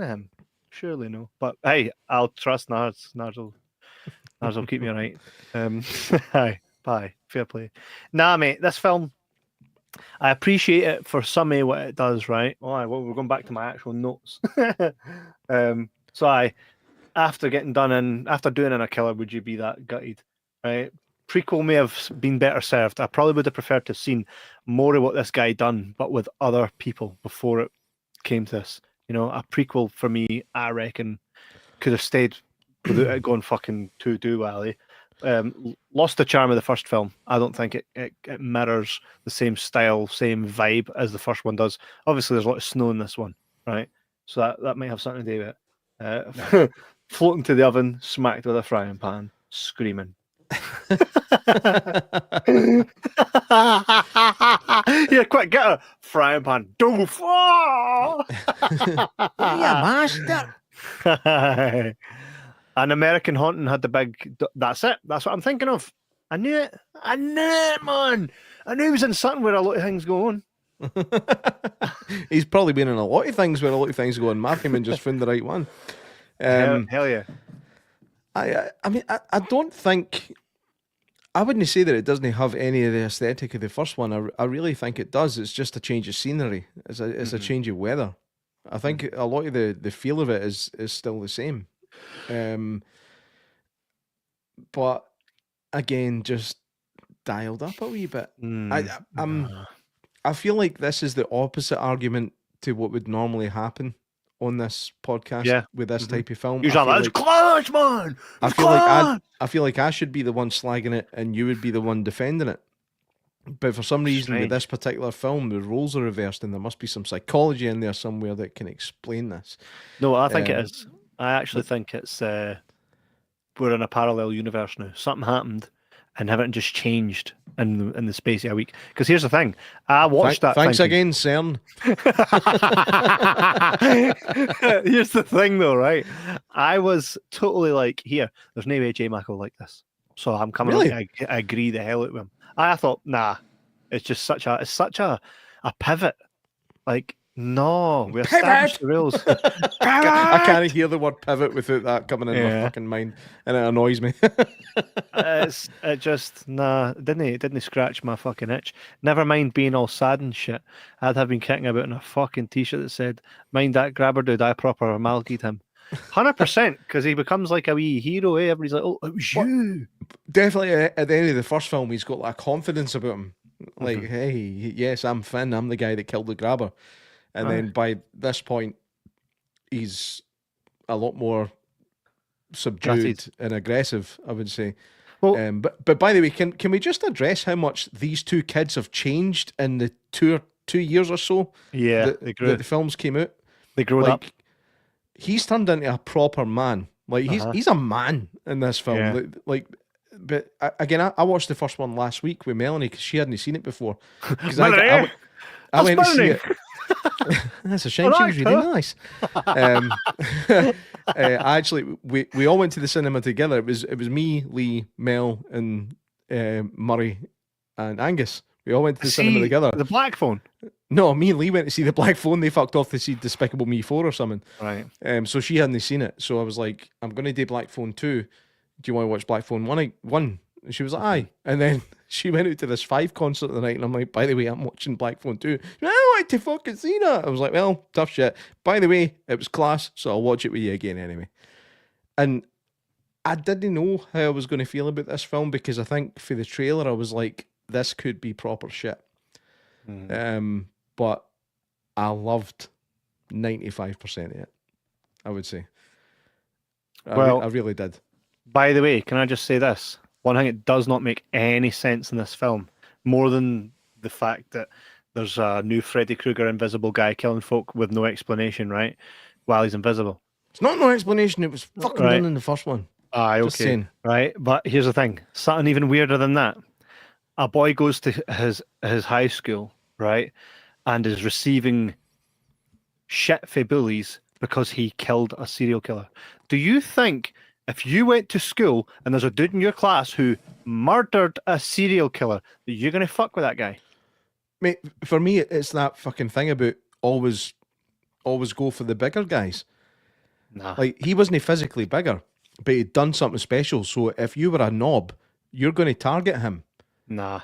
Speaker 1: him? Surely no. But hey, I'll trust Nards. Nards will keep me right. Hi. Bye. Fair play. Nah, mate, this film, I appreciate it for some of what it does, right? Well, we're going back to my actual notes. So after doing In a Killer, would you be that gutted? Right? Prequel may have been better served. I probably would have preferred to have seen more of what this guy done, but with other people before it came to this. You know, a prequel for me, I reckon, could have stayed without it going fucking too wally. Lost the charm of the first film. I don't think it mirrors the same style, same vibe as the first one does. Obviously, there's a lot of snow in this one, right? So that might have something to do with it. Floating to the oven, smacked with a frying pan, screaming. Yeah, quick, get a frying pan. Doof!
Speaker 2: Yeah, master.
Speaker 1: An American Haunting had the big. That's it. That's what I'm thinking of. I knew it, man. I knew he was in something where a lot of things go on.
Speaker 2: He's probably been in a lot of things where a lot of things go on. Markham just found the right one.
Speaker 1: Hell yeah.
Speaker 2: I mean, I don't think. I wouldn't say that it doesn't have any of the aesthetic of the first one. I really think it does. It's just a change of scenery. It's a change of weather. I think a lot of the feel of it is still the same. But again, just dialed up a wee bit. I feel like this is the opposite argument to what would normally happen on this podcast with this type of film.
Speaker 1: Usually, it's clutch, man.
Speaker 2: I feel like I should be the one slagging it, and you would be the one defending it. But for some reason, with this particular film, the roles are reversed, and there must be some psychology in there somewhere that can explain this.
Speaker 1: No, I think it is. I actually think it's we're in a parallel universe now. Something happened, and everything just changed in the space of a week. Because here's the thing, I watched that.
Speaker 2: Thanks again, CERN.
Speaker 1: Here's the thing, though, right? I was totally like, there's no way J Mac will like this, so I'm coming.
Speaker 2: Really?
Speaker 1: I agree the hell out with him. I thought, nah, it's just such a pivot. Like, no, we established the rules.
Speaker 2: I can't hear the word pivot without that coming in my fucking mind, and it annoys me.
Speaker 1: It didn't scratch my fucking itch. Never mind being all sad and shit. I'd have been kicking about in a fucking t-shirt that said, "Mind that grabber dude, I proper amalgamated him." 100%, because he becomes like a wee hero. Everybody's like, "Oh, it was you."
Speaker 2: Definitely at the end of the first film, he's got like confidence about him. Like, hey, yes, I'm Finn. I'm the guy that killed the grabber. And then by this point, he's a lot more subdued
Speaker 1: Gutted.
Speaker 2: and aggressive, I would say.
Speaker 1: Well,
Speaker 2: But by the way, can we just address how much these two kids have changed in the 2 years or so
Speaker 1: yeah,
Speaker 2: that, that the films came out?
Speaker 1: They grew up.
Speaker 2: Like, he's turned into a proper man. Like, he's a man in this film.
Speaker 1: Yeah.
Speaker 2: But again, I watched the first one last week with Melanie because she hadn't seen it before. Because
Speaker 1: Melanie,
Speaker 2: I went to see
Speaker 1: Melanie.
Speaker 2: it. That's a shame. She was really nice. We all went to the cinema together. It was me, Lee, Mel, and Murray and Angus. We all went to the cinema together.
Speaker 1: The black phone.
Speaker 2: No, me and Lee went to see the Black Phone. They fucked off to see Despicable Me 4 or something.
Speaker 1: Right.
Speaker 2: So she hadn't seen it. So I was like, I'm going to do Black Phone 2. Do you want to watch Black Phone 1? And she was like, aye. And then she went out to this 5 concert the night, and I'm like, by the way, I'm watching Black Phone 2. I like to fucking see that. I was like, well, tough shit. By the way, it was class, so I'll watch it with you again anyway. And I didn't know how I was going to feel about this film because I think for the trailer, I was like, this could be proper shit. But I loved 95% of it, I would say. I really did.
Speaker 1: By the way, can I just say this? One thing, it does not make any sense in this film, more than the fact that there's a new Freddy Krueger invisible guy killing folk with no explanation, right? While he's invisible.
Speaker 2: It's not no explanation. It was fucking done in the first one.
Speaker 1: Aye,
Speaker 2: Just
Speaker 1: okay.
Speaker 2: saying.
Speaker 1: Right, but here's the thing. Something even weirder than that. A boy goes to his high school, right, and is receiving shit for bullies because he killed a serial killer. Do you think if you went to school and there's a dude in your class who murdered a serial killer, that you're going to fuck with that guy?
Speaker 2: Mate, for me, it's that fucking thing about always go for the bigger guys.
Speaker 1: Nah.
Speaker 2: Like, he wasn't physically bigger, but he'd done something special. So if you were a knob, you're going to target him.
Speaker 1: Nah.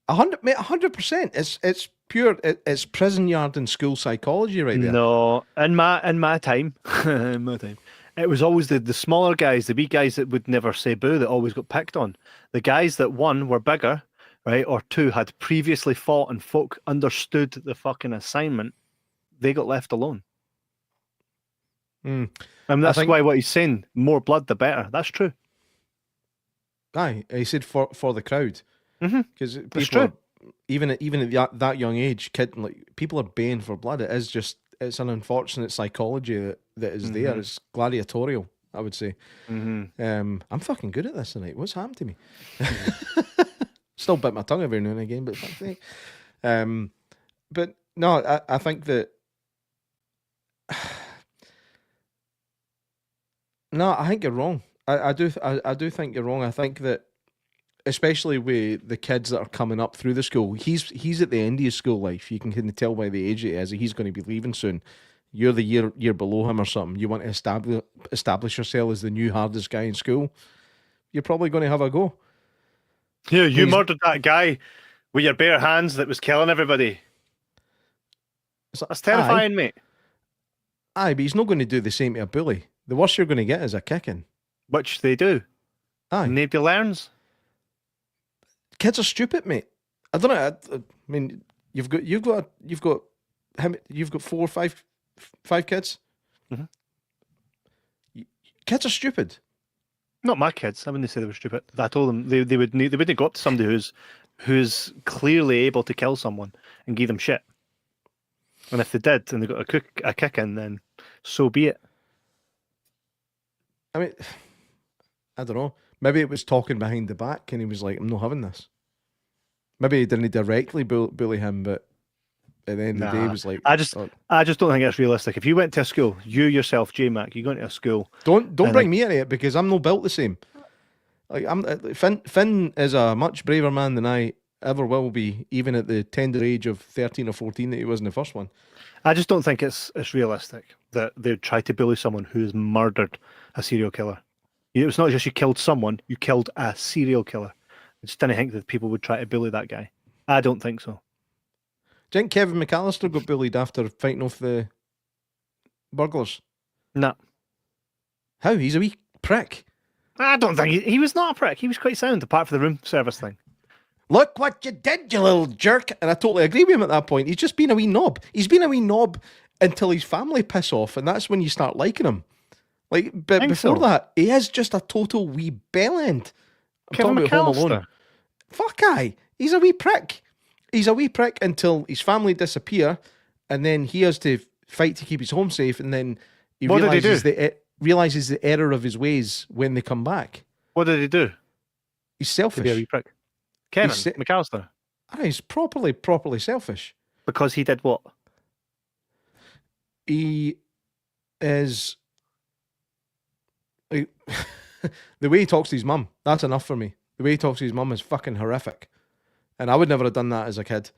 Speaker 2: 100%. It's pure. It's prison yard and school psychology right there.
Speaker 1: No, in my time, in my time, it was always the smaller guys, the wee guys that would never say boo, that always got picked on. The guys that, one, were bigger, right, or two, had previously fought and folk understood the fucking assignment, they got left alone. And that's why what he's saying, more blood the better. That's true.
Speaker 2: Aye, he said for the crowd. Because people are, even at that young age, people are baying for blood. It's an unfortunate psychology that is there. It's gladiatorial, I would say. I'm fucking good at this tonight. What's happened to me? Still bite my tongue every now and again, but fuck's sake. But no, I think that. No, I think you're wrong. I do think you're wrong. I think that, especially with the kids that are coming up through the school, he's at the end of his school life. You can kind of tell by the age it is. He's going to be leaving soon. You're the year below him or something. You want to establish yourself as the new hardest guy in school. You're probably going to have a go.
Speaker 1: Yeah, you murdered that guy with your bare hands that was killing everybody. That's terrifying, mate.
Speaker 2: Aye, but he's not going to do the same to a bully. The worst you're going to get is a kicking.
Speaker 1: Which they do. Aye. Nobody learns.
Speaker 2: Kids are stupid, mate. I don't know. I mean, you've got 4 or 5 kids. Kids are stupid.
Speaker 1: Not my kids. I wouldn't say they were stupid. I told them they wouldn't go up to somebody who's clearly able to kill someone and give them shit. And if they did and they got a kick in, then so be it.
Speaker 2: I mean, I don't know. Maybe it was talking behind the back and he was like, I'm not having this. Maybe he didn't directly bully him, but at the end of the day, he was like... I just don't think it's realistic. If you went to a school, you yourself, J-Mac, you go into a school... Don't bring me into it, because I'm not built the same. Like Finn is a much braver man than I ever will be, even at the tender age of 13 or 14 that he was in the first one.
Speaker 1: I just don't think it's realistic that they'd try to bully someone who's murdered a serial killer. It's not just you killed someone, you killed a serial killer. I just didn't think that people would try to bully that guy. I don't think so.
Speaker 2: Do you think Kevin McAllister got bullied after fighting off the burglars?
Speaker 1: No.
Speaker 2: How? He's a wee prick.
Speaker 1: I don't think he was not a prick. He was quite sound, apart from the room service thing.
Speaker 2: Look what you did, you little jerk. And I totally agree with him at that point. He's just been a wee knob. He's been a wee knob until his family piss off, and that's when you start liking him. Like, but
Speaker 1: Think
Speaker 2: before
Speaker 1: so.
Speaker 2: that, he is just a total wee bellend. I'm
Speaker 1: Kevin
Speaker 2: talking about Home
Speaker 1: McAllister.
Speaker 2: Alone. Fuck aye. He's a wee prick. He's a wee prick until his family disappear, and then he has to fight to keep his home safe, and then he
Speaker 1: What did he
Speaker 2: realizes the error of his ways when they come back.
Speaker 1: What did he do?
Speaker 2: He's
Speaker 1: To be a wee
Speaker 2: selfish.
Speaker 1: prick. Kevin
Speaker 2: se-
Speaker 1: McAllister.
Speaker 2: He's properly selfish.
Speaker 1: Because he did what?
Speaker 2: He is like, the way he talks to his mum. That's enough for me. The way he talks to his mum is fucking horrific, and I would never have done that as a kid.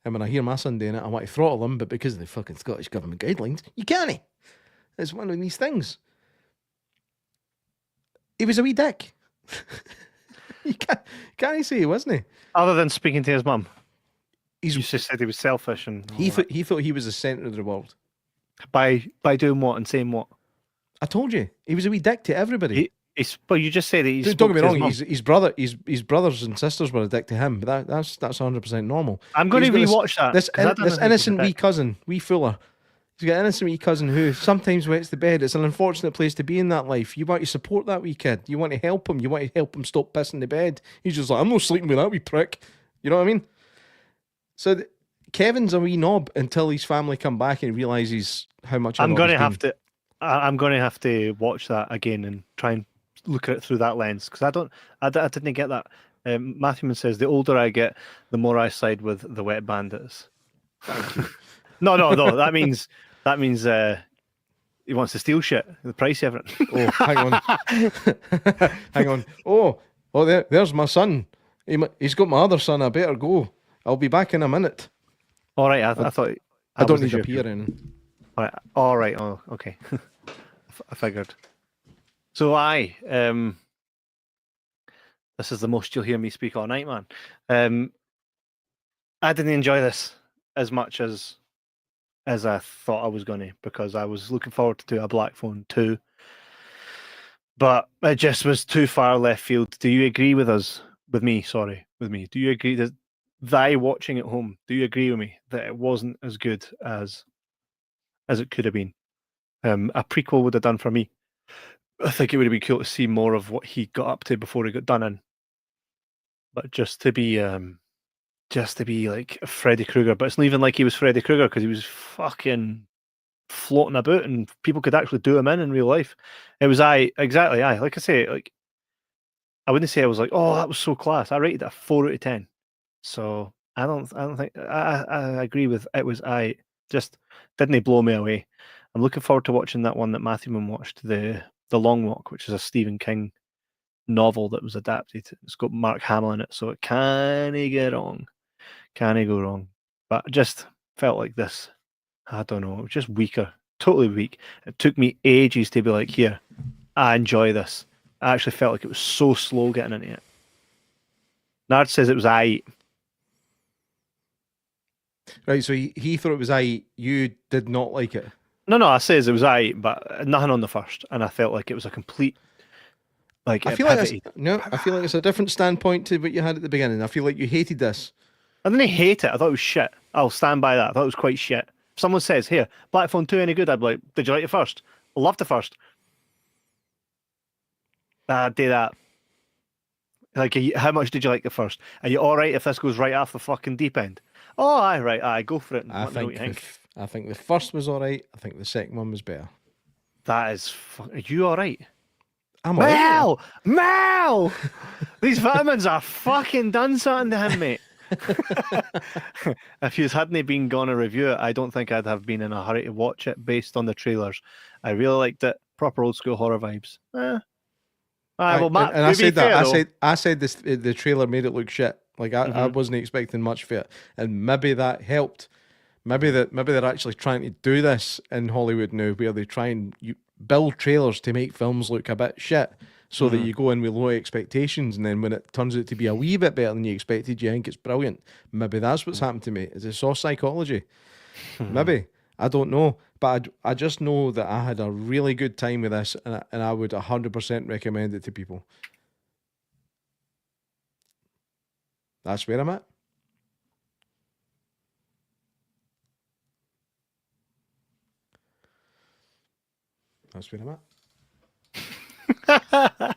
Speaker 2: And when I hear my son doing it, I want to throttle him, but because of the fucking Scottish government guidelines, you can't. It's one of these things. He was a wee dick. You can't say he wasn't.
Speaker 1: Other than speaking to his mum.
Speaker 2: He's
Speaker 1: You just said he was selfish and all
Speaker 2: he
Speaker 1: that.
Speaker 2: thought he was the centre of the world.
Speaker 1: by doing what and saying what?
Speaker 2: I told you he was a wee dick to everybody.
Speaker 1: But you just said that he's.
Speaker 2: Don't get me wrong. His brothers and sisters were a dick to him, but that's 100% normal.
Speaker 1: I'm going to
Speaker 2: He's got
Speaker 1: rewatch that.
Speaker 2: This
Speaker 1: 'cause I don't think he's a
Speaker 2: innocent wee
Speaker 1: dick.
Speaker 2: cousin, wee fooler. He's got an innocent wee cousin who sometimes wets the bed. It's an unfortunate place to be in that life. You want to support that wee kid. You want to help him. You want to help him stop pissing the bed. He's just like, I'm not sleeping with that wee prick. You know what I mean? So Kevin's a wee knob until his family come back and realizes how much.
Speaker 1: I'm going to have to. I'm going to have to watch that again and try and look at it through that lens because I didn't get that. Matthewman says the older I get, the more I side with the wet bandits. No. That means he wants to steal shit. The price of it.
Speaker 2: Oh, hang on, hang on. Oh, there's my son. He's got my other son. I better go. I'll be back in a minute.
Speaker 1: All right, I thought
Speaker 2: I don't
Speaker 1: wasn't
Speaker 2: need a
Speaker 1: sure if
Speaker 2: peer
Speaker 1: you-
Speaker 2: in.
Speaker 1: All right. Oh, okay. I figured. So this is the most you'll hear me speak all night, man. I didn't enjoy this as much as I thought I was going to because I was looking forward to a Black Phone 2. But it just was too far left field. Do you agree with us? With me? Do you agree that thy watching at home? Do you agree with me that it wasn't as good as it could have been? A prequel would have done for me. I think it would have been cool to see more of what he got up to before he got done in. But just to be like Freddy Krueger, but it's not even like he was Freddy Krueger because he was fucking floating about and people could actually do him in real life. It was exactly. Like I say, like I wouldn't say I was like, oh, that was so class. I rated it a 4 out of 10. So I don't think I agree with it was just didn't blow me away. I'm looking forward to watching that one that Matthewman watched, the Long Walk, which is a Stephen King novel that was adapted. It's got Mark Hamill in it, so it can't go wrong. But I just felt like this. I don't know. It was just weaker, totally weak. It took me ages to be like, here, I enjoy this. I actually felt like it was so slow getting into it. Nard says it was aight.
Speaker 2: Right, so he thought it was you did not like it.
Speaker 1: No, I says it was aight, but nothing on the first, and I felt like it was a complete. Like
Speaker 2: I
Speaker 1: it
Speaker 2: feel like
Speaker 1: pivoted.
Speaker 2: I feel like it's a different standpoint to what you had at the beginning. I feel like you hated this.
Speaker 1: I didn't hate it. I thought it was shit. I'll stand by that. I thought it was quite shit. If someone says, here, Black Phone 2 any good? I'd be like, did you like it first? I loved the first. I'd do that. Like, how much did you like the first? Are you all right if this goes right off the fucking deep end? Oh, aye, go for it. And
Speaker 2: I
Speaker 1: let me know what
Speaker 2: think
Speaker 1: you think.
Speaker 2: I think the first was all right. I think the second one was better.
Speaker 1: That is. Are you all right?
Speaker 2: I'm all right.
Speaker 1: Mel! These vitamins are fucking done something to him, mate. If you hadn't been gonna review it, I don't think I'd have been in a hurry to watch it based on the trailers. I really liked it. Proper old school horror vibes. Well, Matt,
Speaker 2: and I
Speaker 1: to be
Speaker 2: said that.
Speaker 1: fair,
Speaker 2: I said this. The trailer made it look shit. Like I wasn't expecting much for it, and maybe that helped. Maybe they're actually trying to do this in Hollywood now, where they try and build trailers to make films look a bit shit, so that you go in with low expectations, and then when it turns out to be a wee bit better than you expected, you think it's brilliant. Maybe that's what's happened to me. Is it soft psychology? Maybe. I don't know, but I just know that I had a really good time with this, and I would 100% recommend it to people. That's where I'm at. That's where I'm at.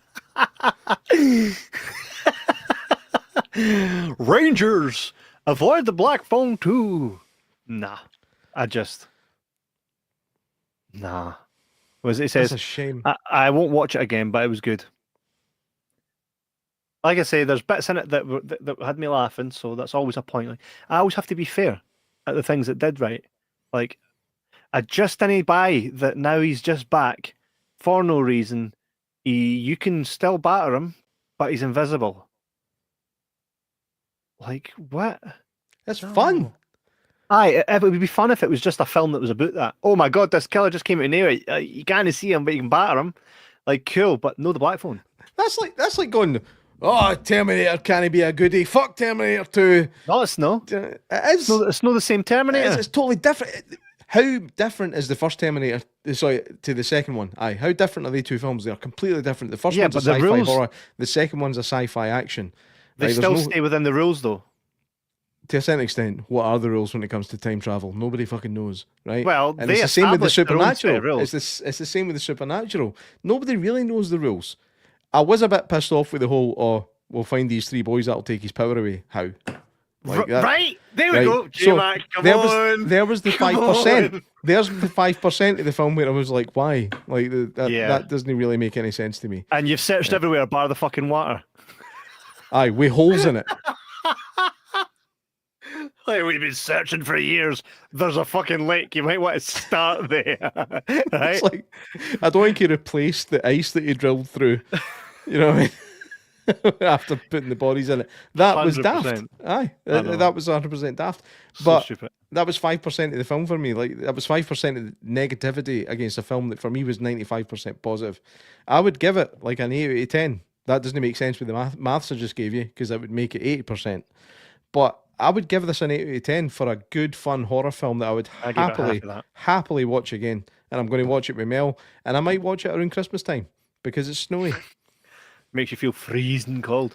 Speaker 1: Rangers, avoid the black phone too. Nah, nah. Was it says
Speaker 2: That's a shame.
Speaker 1: I won't watch it again, but it was good. Like I say, there's bits in it that had me laughing, so that's always a point. Like, I always have to be fair at the things that did right. Like, I just didn't buy that now he's just back for no reason. You can still batter him, but he's invisible. Like, what?
Speaker 2: It's fun.
Speaker 1: Aye, it would be fun if it was just a film that was about that. Oh my god, this killer just came out near it. You can't see him, but you can batter him. Like, cool, but no the black phone.
Speaker 2: That's like going, oh, Terminator can't be a goodie. Fuck Terminator 2.
Speaker 1: No, it's no.
Speaker 2: It is.
Speaker 1: It's not the same Terminator.
Speaker 2: It's totally different. How different is the first Terminator to the second one? Aye, how different are they two films? They are completely different. The first one's a sci-fi horror. The second one's a sci-fi action.
Speaker 1: They still stay within the rules, though.
Speaker 2: To a certain extent, what are the rules when it comes to time travel? Nobody fucking knows, right?
Speaker 1: Well,
Speaker 2: and
Speaker 1: they
Speaker 2: it's the same with the supernatural.
Speaker 1: Rules.
Speaker 2: It's the same with the supernatural. Nobody really knows the rules. I was a bit pissed off with the whole, oh, we'll find these three boys that'll take his power away. How?
Speaker 1: Like that. Right? There we go. J-Mac, come on.
Speaker 2: There was the 5%. There's the 5% of the film where I was like, why? Like, that doesn't really make any sense to me.
Speaker 1: And you've searched everywhere, bar the fucking water.
Speaker 2: Aye, with holes in it.
Speaker 1: Like, we've been searching for years. There's a fucking lake. You might want to start there. Right?
Speaker 2: It's like, I don't think he replaced the ice that he drilled through. You know what I mean? After putting the bodies in it. That 100%. Was daft. Aye. That was 100% daft. But so that was 5% of the film for me. Like, that was 5% of the negativity against a film that for me was 95% positive. I would give it like an 8 out of 10. That doesn't make sense with the maths I just gave you, because that would make it 80%. But I would give this an 8 out of 10 for a good, fun horror film that I would happily watch again. And I'm going to watch it with Mel. And I might watch it around Christmas time because it's snowy.
Speaker 1: Makes you feel freezing cold.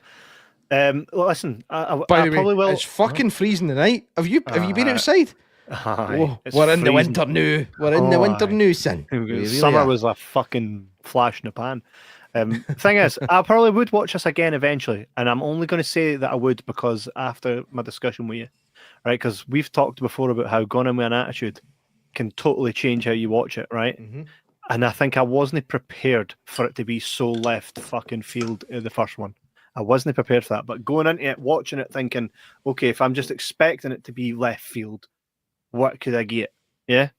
Speaker 1: Listen, I
Speaker 2: probably will. It's fucking freezing tonight. Have you been outside?
Speaker 1: We're
Speaker 2: in the winter now. We're in the winter now, son.
Speaker 1: Summer was a fucking flash in the pan. Thing is, I probably would watch this again eventually, and I'm only going to say that I would because after my discussion with you, right? Because we've talked before about how going in with an attitude can totally change how you watch it, right? Mm-hmm. And I think I wasn't prepared for it to be so left fucking field in the first one. I wasn't prepared for that, but going into it, watching it, thinking, okay, if I'm just expecting it to be left field, what could I get? Yeah.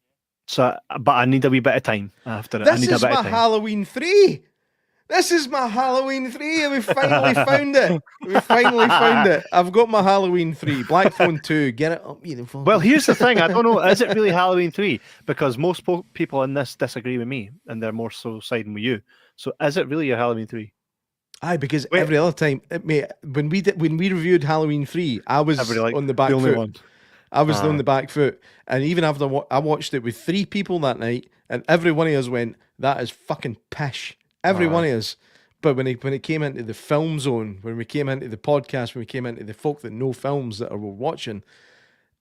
Speaker 1: So, but I need a wee bit of time after it.
Speaker 2: This is my Halloween 3. This is my Halloween 3. We finally found it. We finally found it. I've got my Halloween 3. Black Phone 2. Get it up, you know.
Speaker 1: Well, here's the thing. I don't know. Is it really Halloween 3? Because most people in this disagree with me, and they're more so siding with you. So is it really your Halloween 3?
Speaker 2: Aye, because every other time, mate, when we reviewed Halloween 3, I was on the back foot. I was on the back foot. And even after I watched it with 3 people that night, and every one of us went, that is fucking pish. Every one of us. But when it came into the film zone, when we came into the podcast, when we came into the folk that know films that were watching,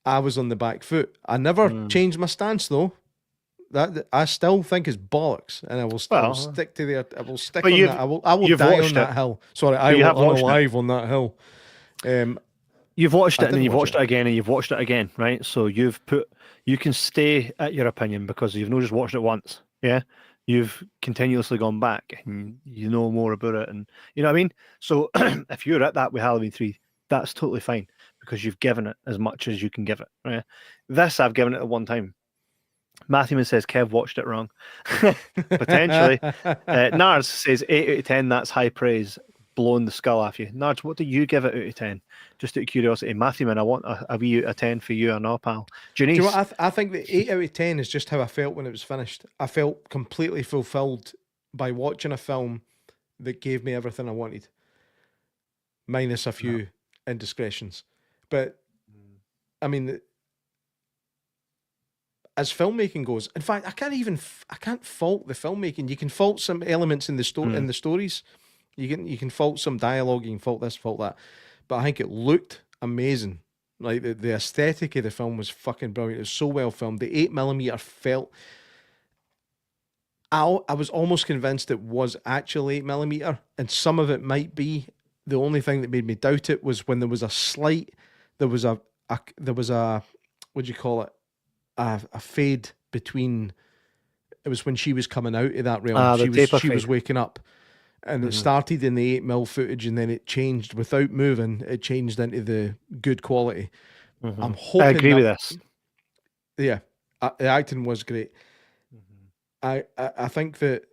Speaker 2: I was on the back foot. I never changed my stance though. That I still think is bollocks, and I will stick to the. I will stick on that. I will die on that hill. Sorry, I will alive on that hill.
Speaker 1: You've watched it, and then you've watched it again, and you've watched it again, right? So you can stay at your opinion because you've not just watched it once, yeah. You've continuously gone back and you know more about it, and you know what I mean? So if you're at that with Halloween 3, that's totally fine because you've given it as much as you can give it. Right? This I've given it at one time. Matthewman says Kev watched it wrong. Potentially. Nars says 8 out of 10, that's high praise. Blowing the skull off you. Nards, what do you give it out of 10? Just out of curiosity. Matthewman, I want a wee out of 10 for you or no, pal. Janice?
Speaker 2: Do you know what? I think the 8 out of 10 is just how I felt when it was finished. I felt completely fulfilled by watching a film that gave me everything I wanted. Minus a few indiscretions. But, I mean, as filmmaking goes, in fact, I can't fault the filmmaking. You can fault some elements in the in the stories. You can fault some dialogue, you can fault this, fault that. But I think it looked amazing. Like the aesthetic of the film was fucking brilliant. It was so well filmed. The 8mm felt. I was almost convinced it was actually 8mm, and some of it might be. The only thing that made me doubt it was when there was a what do you call it? A fade between. It was when she was coming out of that realm. She was waking up, and it started in the 8mm footage, and then it changed without moving. It changed into the good quality. I'm hoping.
Speaker 1: I agree with this.
Speaker 2: Yeah, the acting was great. I think that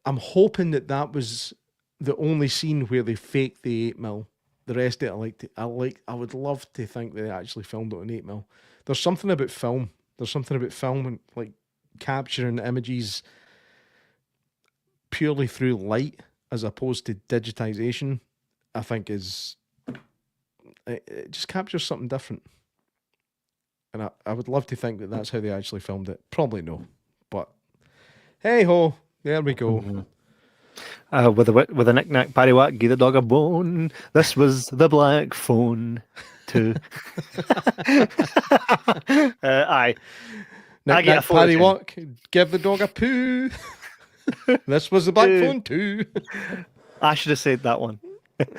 Speaker 2: I'm hoping that was the only scene where they faked the 8mm. The rest of it, I would love to think they actually filmed it on 8mm. There's something about film. And like capturing images purely through light as opposed to digitization. I think it just captures something different. And I would love to think that that's how they actually filmed it. Probably no, but hey ho, there we go.
Speaker 1: With a knick-knack, paddywhack, give the dog a bone. This was the Black Phone 2. Aye.
Speaker 2: Knick-knack, paddywhack, give the dog a poo. This was the Black Phone 2.
Speaker 1: I should have said that one.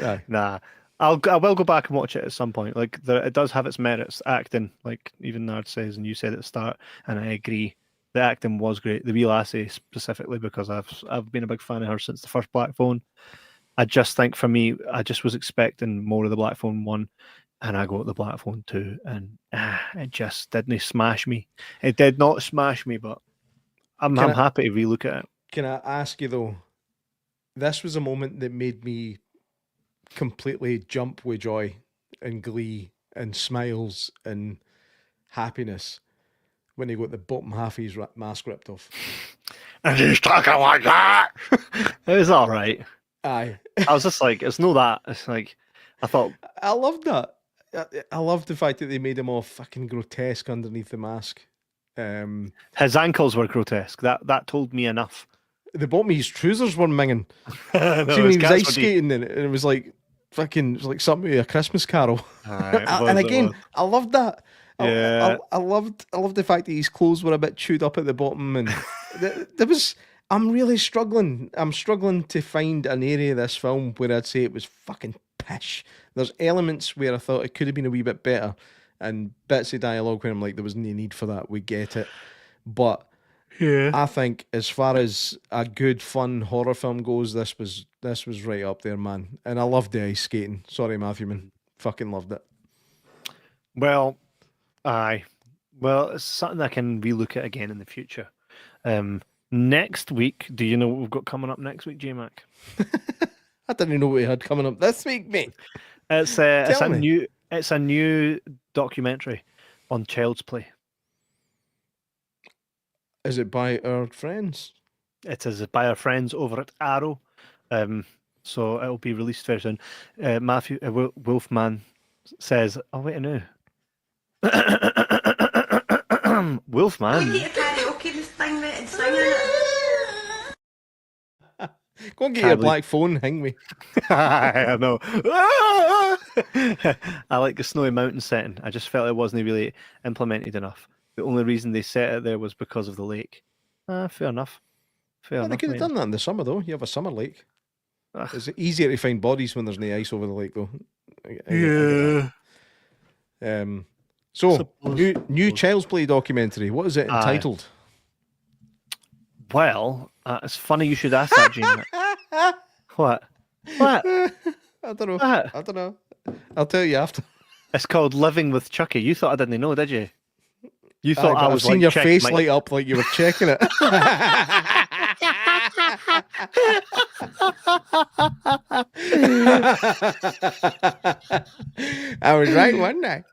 Speaker 2: Aye.
Speaker 1: Nah. I will go back and watch it at some point. Like it does have its merits, acting. Like even Nard says, and you said at the start, and I agree. The acting was great. The wee lassie specifically, because I've been a big fan of her since the first Black Phone. I just think for me, I just was expecting more of the Black Phone 1, and I got the Black Phone 2, and it just didn't smash me. It did not smash me, but I'm happy to relook at it.
Speaker 2: Can I ask you though? This was a moment that made me completely jump with joy and glee and smiles and happiness when he got the bottom half of his mask ripped off.
Speaker 1: And he's talking like that. It was all right.
Speaker 2: Aye.
Speaker 1: I was just like, it's no that. It's like, I thought.
Speaker 2: I loved that. I loved the fact that they made him all fucking grotesque underneath the mask.
Speaker 1: His ankles were grotesque. That told me enough.
Speaker 2: The bottom of his trousers were minging.
Speaker 1: No,
Speaker 2: see when he was ice skating in it, and it was like fucking, it was like something a Christmas Carol. And again, I loved that.
Speaker 1: Yeah.
Speaker 2: I loved the fact that his clothes were a bit chewed up at the bottom, and there was. I'm really struggling. I'm struggling to find an area of this film where I'd say it was fucking pish. There's elements where I thought it could have been a wee bit better, and bits of dialogue where I'm like, there was no need for that. We get it, but
Speaker 1: yeah,
Speaker 2: I think as far as a good fun horror film goes, this was right up there, man. And I loved the ice skating. Sorry, Matthew, man, fucking loved it.
Speaker 1: Well, aye. Well, it's something I can relook at again in the future. Next week, do you know what we've got coming up next week, J-Mac?
Speaker 2: I didn't know what we had coming up this week, mate.
Speaker 1: It's a new documentary on Child's Play.
Speaker 2: Is it by our friends?
Speaker 1: It is by our friends over at Arrow. So it'll be released very soon. Matthew Wolfman says, "Oh wait, no." Wolfman.
Speaker 2: Go and get your black phone, hang me.
Speaker 1: I know. I like the Snowy Mountain setting. I just felt it wasn't really implemented enough. The only reason they set it there was because of the lake. Fair enough. Fair enough.
Speaker 2: They could have done that in the summer, though. You have a summer lake. It's easier to find bodies when there's no ice over the lake, though.
Speaker 1: Yeah.
Speaker 2: So, new Child's Play documentary. What is it entitled?
Speaker 1: Well, it's funny you should ask that, Gene. What?
Speaker 2: I don't know.
Speaker 1: What?
Speaker 2: I don't know. I'll tell you after.
Speaker 1: It's called Living with Chucky. You thought I didn't know, did you? You thought I was
Speaker 2: seeing your face light up like you were checking it. I was right, wasn't I?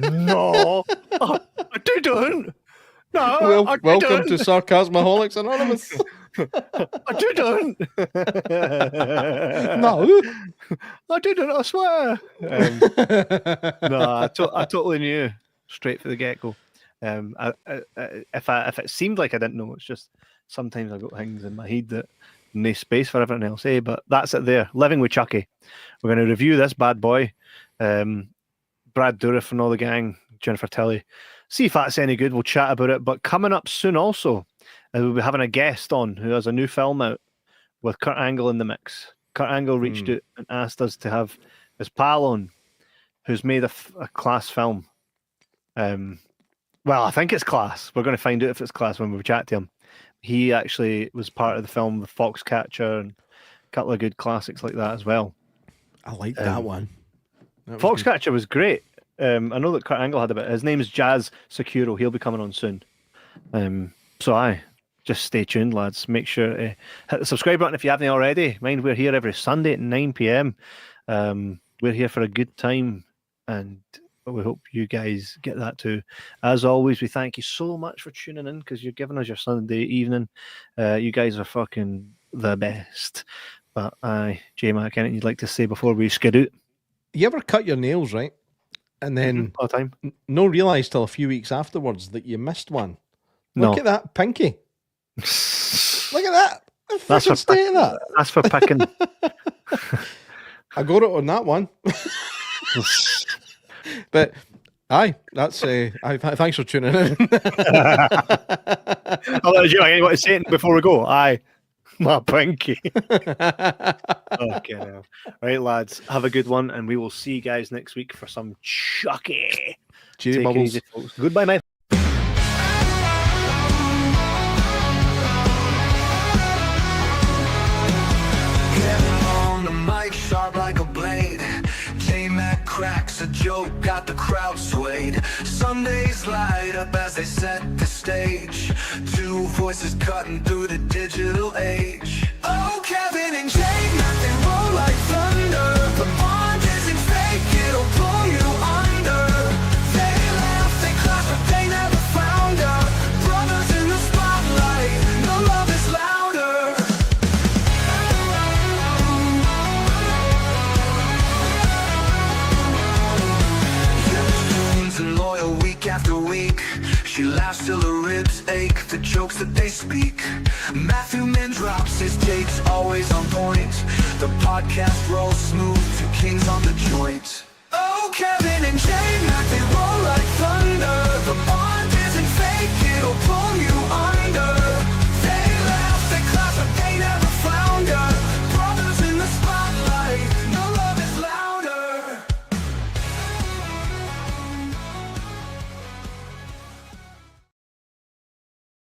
Speaker 1: No, I didn't. No, I
Speaker 2: welcome
Speaker 1: didn't.
Speaker 2: to Sarcasmaholics Anonymous.
Speaker 1: I didn't.
Speaker 2: No,
Speaker 1: I didn't. I swear. No, I totally knew straight for the get-go. If it seemed like I didn't know, it's just sometimes I got things in my head that no space for everything else, eh? But that's it there. Living with Chucky. We're going to review this bad boy. Brad Dourif and all the gang, Jennifer Tilly. See if that's any good. We'll chat about it. But coming up soon also, we'll be having a guest on who has a new film out with Kurt Angle in the mix. Kurt Angle reached out and asked us to have his pal on, who's made a class film. Well, I think it's class. We're going to find out if it's class when we chat to him. He actually was part of the film The Foxcatcher and a couple of good classics like that as well.
Speaker 2: I like that one.
Speaker 1: Foxcatcher was great. I know that Kurt Angle had a bit. His name is Jazz Securo. He'll be coming on soon. So just stay tuned, lads. Make sure to hit the subscribe button if you haven't already. Mind, we're here every Sunday at 9 p.m. We're here for a good time, and we hope you guys get that too. As always, we thank you so much for tuning in because you're giving us your Sunday evening. You guys are fucking the best. But Jay Mac, anything you'd like to say before we skid out?
Speaker 2: You ever cut your nails, right? And then
Speaker 1: all the time.
Speaker 2: No realise till a few weeks afterwards that you missed one.
Speaker 1: No.
Speaker 2: Look at that pinky. Look at that.
Speaker 1: That's for
Speaker 2: state of that.
Speaker 1: That's for picking.
Speaker 2: I got it on that one. But that's thanks for tuning in.
Speaker 1: I'll let you know what to say before we go. My pinky. Okay, now. Right, lads, have a good one, and we will see you guys next week for some Chucky.
Speaker 2: Cheery
Speaker 1: Take it
Speaker 2: bubbles.
Speaker 1: easy, folks. Goodbye, mate.
Speaker 3: On the mic, sharp like a blade. J-Mac cracks a joke, got the crowd swayed. Sundays light up as they set the stage. Two voices cutting through the digital age. Oh, Kevin and Jay, they roll like thunder. The bond isn't fake, it'll pull you under. They laugh, they clap, but they never found out. Brothers in the spotlight, no love is louder. And loyal week after week. She laughs till her ribs ache, the jokes that they speak. Matthew Min drops his takes, always on point. The podcast rolls smooth, two kings on the joint. Oh, Kevin and Jay.